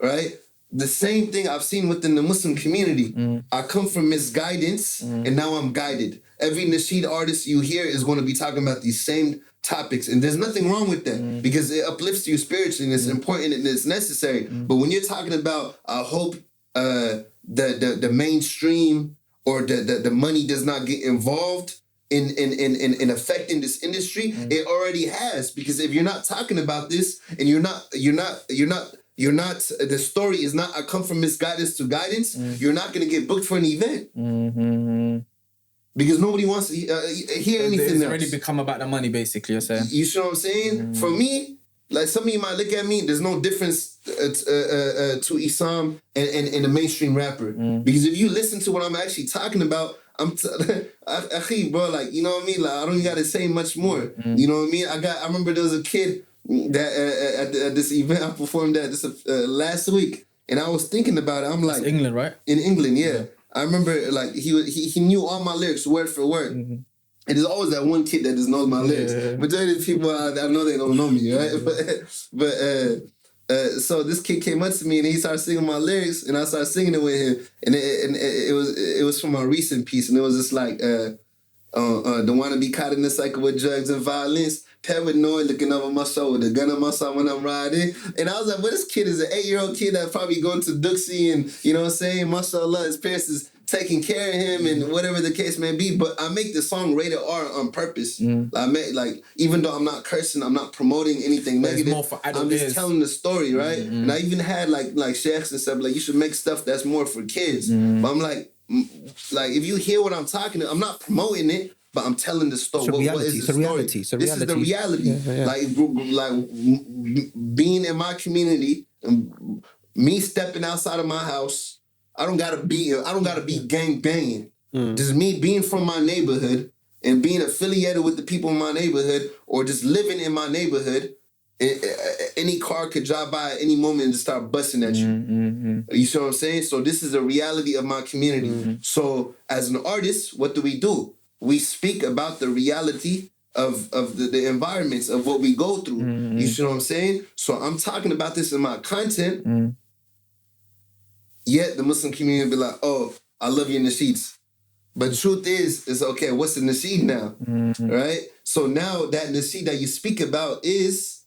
right? The same thing I've seen within the Muslim community. I come from misguidance and now I'm guided. Every nasheed artist you hear is going to be talking about these same topics, and there's nothing wrong with that because it uplifts you spiritually and it's important and it's necessary. But when you're talking about, I hope the mainstream or the money does not get involved in affecting this industry, it already has. Because if you're not talking about this and you're not the story is not I come from misguidance to guidance, you're not going to get booked for an event. Because nobody wants to hear anything else. It's already become about the money, basically, you're saying. You see what I'm saying? For me, like some of you might look at me, there's no difference to Essam and a mainstream rapper. Because if you listen to what I'm actually talking about, bro, like, you know what I mean? Like, I don't even got to say much more. You know what I mean? I remember there was a kid that at this event I performed at this last week, and I was thinking about it. I'm like, That's England, right? In England, yeah. I remember like he knew all my lyrics word for word. And there's always that one kid that just knows my lyrics. Majority of the people I know they don't know me, right? But So this kid came up to me and he started singing my lyrics, and I started singing it with him, and it was from a recent piece, and it was just like don't want to be caught in the cycle with drugs and violence. Paranoid, looking over my shoulder, gun on my side when I'm riding. And I was like, well, this kid is an 8-year-old kid that probably going to Dixie, and you know what I'm saying? Mashallah, his parents is taking care of him and whatever the case may be. But I make the song rated R on purpose. I make, like, even though I'm not cursing, I'm not promoting anything negative. More for adult I'm just ears. telling the story, right? And I even had like sheikhs and stuff, like, you should make stuff that's more for kids. But I'm like, if you hear what I'm talking about, I'm not promoting it, but I'm telling the story. What is the story? This is the reality. Yeah. Like being in my community, and me stepping outside of my house. I don't gotta be gang banging. Just me being from my neighborhood and being affiliated with the people in my neighborhood, or just living in my neighborhood. Any car could drive by at any moment and just start busting at you. You see what I'm saying? So this is the reality of my community. So as an artist, what do? We speak about the reality of the environments of what we go through. You see what I'm saying? So I'm talking about this in my content. Yet the Muslim community be like, oh, I love your nasheeds. But the truth is okay, what's the nasheed now? Right? So now that nasheed that you speak about is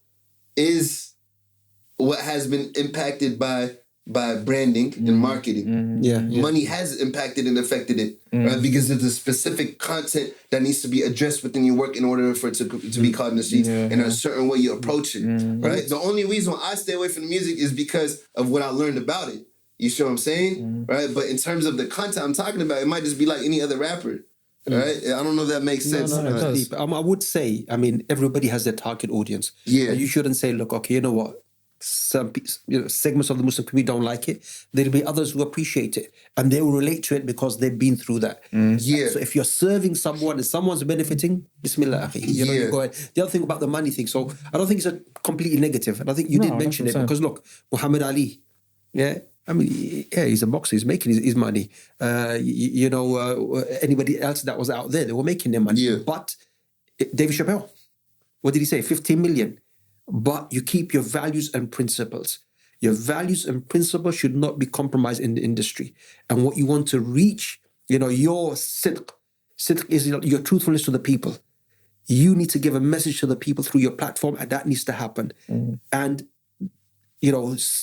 what has been impacted by branding and marketing. Money has impacted and affected it, right? Because there's a specific content that needs to be addressed within your work in order for it to be called nasheed, in a certain way you approach it, right? The only reason why I stay away from the music is because of what I learned about it. You see what I'm saying? Right? But in terms of the content I'm talking about, it might just be like any other rapper. Right? I don't know if that makes sense. No, it does. I would say, I mean, everybody has their target audience. You shouldn't say, look, okay, you know what? Some segments of the Muslim community don't like it. There'll be others who appreciate it, and they will relate to it because they've been through that. So if you're serving someone and someone's benefiting, Bismillah, akhi. You go ahead. The other thing about the money thing, so I don't think it's a completely negative, and I think you did mention 100%. It because look, Muhammad Ali, I mean, he's a boxer. He's making his money. Anybody else that was out there, they were making their money. But David Chappelle, what did he say? 15 million. But you keep your values and principles. Your values and principles should not be compromised in the industry. And what you want to reach, your sidq. Sidq is your truthfulness to the people. You need to give a message to the people through your platform, and that needs to happen. And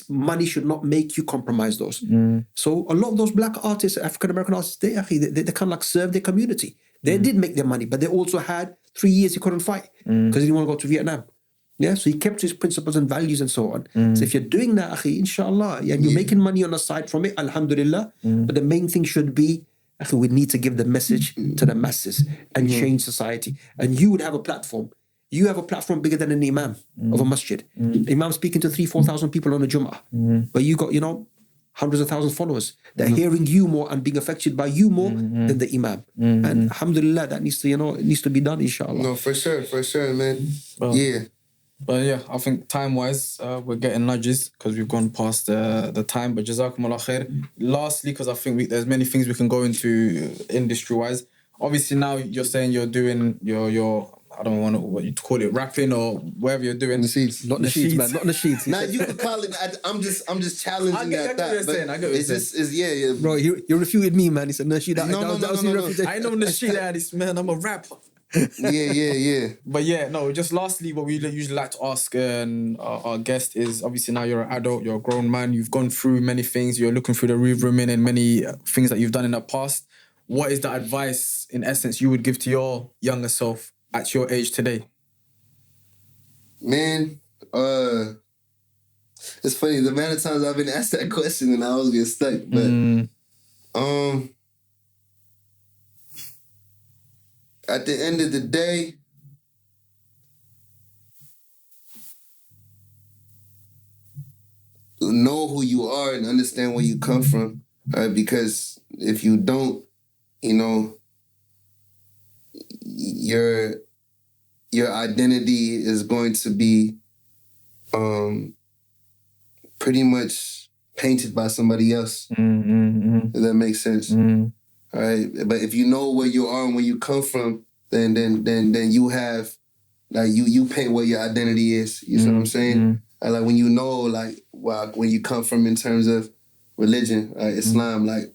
money should not make you compromise those. So a lot of those black artists, African-American artists, they kind of like serve their community. They did make their money, but they also had 3 years he couldn't fight because he didn't want to go to Vietnam. So he kept his principles and values and so on. So if you're doing that, akhi, inshallah, and you're making money on the side from it, alhamdulillah, but the main thing should be, akhi, we need to give the message to the masses and change society. And you would have a platform. You have a platform bigger than an imam of a masjid. Imam speaking to 3,000-4,000 people on a Jummah. But you got, hundreds of thousands of followers. They're hearing you more and being affected by you more than the imam. And alhamdulillah, that needs to, it needs to be done, inshallah. No, for sure, man. But yeah, I think time-wise, we're getting nudges because we've gone past the time. But jazakumullah khair. Lastly, because I think there's many things we can go into industry-wise. Obviously, now you're saying you're doing your I don't know what you call it, rapping or whatever you're doing. The sheets. Not the sheets, man. Not the sheets. Now you can call it. I'm just challenging I get what you're saying. I get what you're saying. Yeah. Bro, you refuted me, man. He said, Nasheed. No. I know Nasheed Addis, man. I'm a rapper. Yeah. But just lastly, what we usually like to ask our guest is, obviously now you're an adult, you're a grown man, you've gone through many things, you're looking through the rearview mirror and many things that you've done in the past. What is the advice, in essence, you would give to your younger self at your age today? Man, it's funny, the amount of times I've been asked that question and I always get stuck, but at the end of the day, know who you are and understand where you come from, right? Because if you don't, your identity is going to be pretty much painted by somebody else. If that makes sense. All right. But if you know where you are and where you come from, then you have, like, you paint what your identity is. You see what I'm saying? Like when you know, like when you come from in terms of religion, Islam, like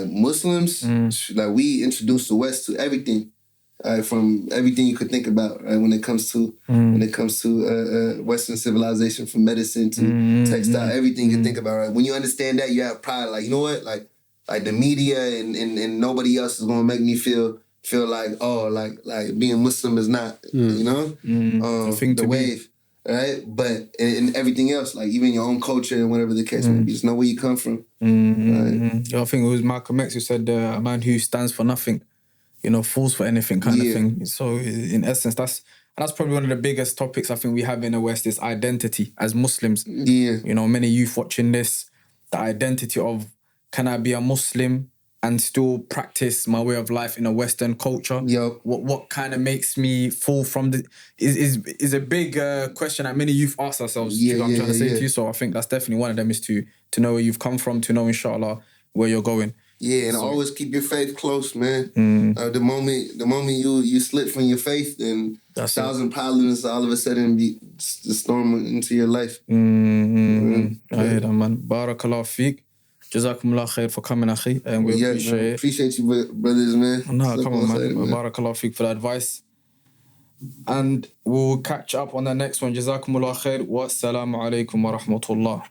Muslims, like we introduced the West to everything, from everything you could think about, right? When it comes to Western civilization, from medicine to textile, everything you can think about, right? When you understand that, you have pride. Like, you know what? Like the media and nobody else is gonna make me feel like, oh, like being Muslim is not, you know, the wave. Right, but in everything else, like even your own culture and whatever the case may be, just know where you come from. Right? I think it was Malcolm X who said, "A man who stands for nothing, falls for anything," kind of thing. So in essence, that's probably one of the biggest topics I think we have in the West is identity as Muslims. Yeah, Many youth watching this, the identity of, can I be a Muslim and still practice my way of life in a Western culture? Yep. What kind of makes me fall from the is a big question that many youth ask themselves. Yeah, I'm trying to say yeah. to you. So I think that's definitely one of them, is to know where you've come from, to know, inshallah, where you're going. Yeah, and always keep your faith close, man. The moment you slip from your faith, then That's 1,000 problems all of a sudden just storm into your life. I hear that, man. Barakallah feek. Jazakumullah khair for coming, akhi, and we appreciate it. Appreciate you, brothers, man. No, come on, man. Barakallah feek for the advice. And we'll catch up on the next one. Jazakumullah khair. Wassalamu alaikum wa rahmatullah.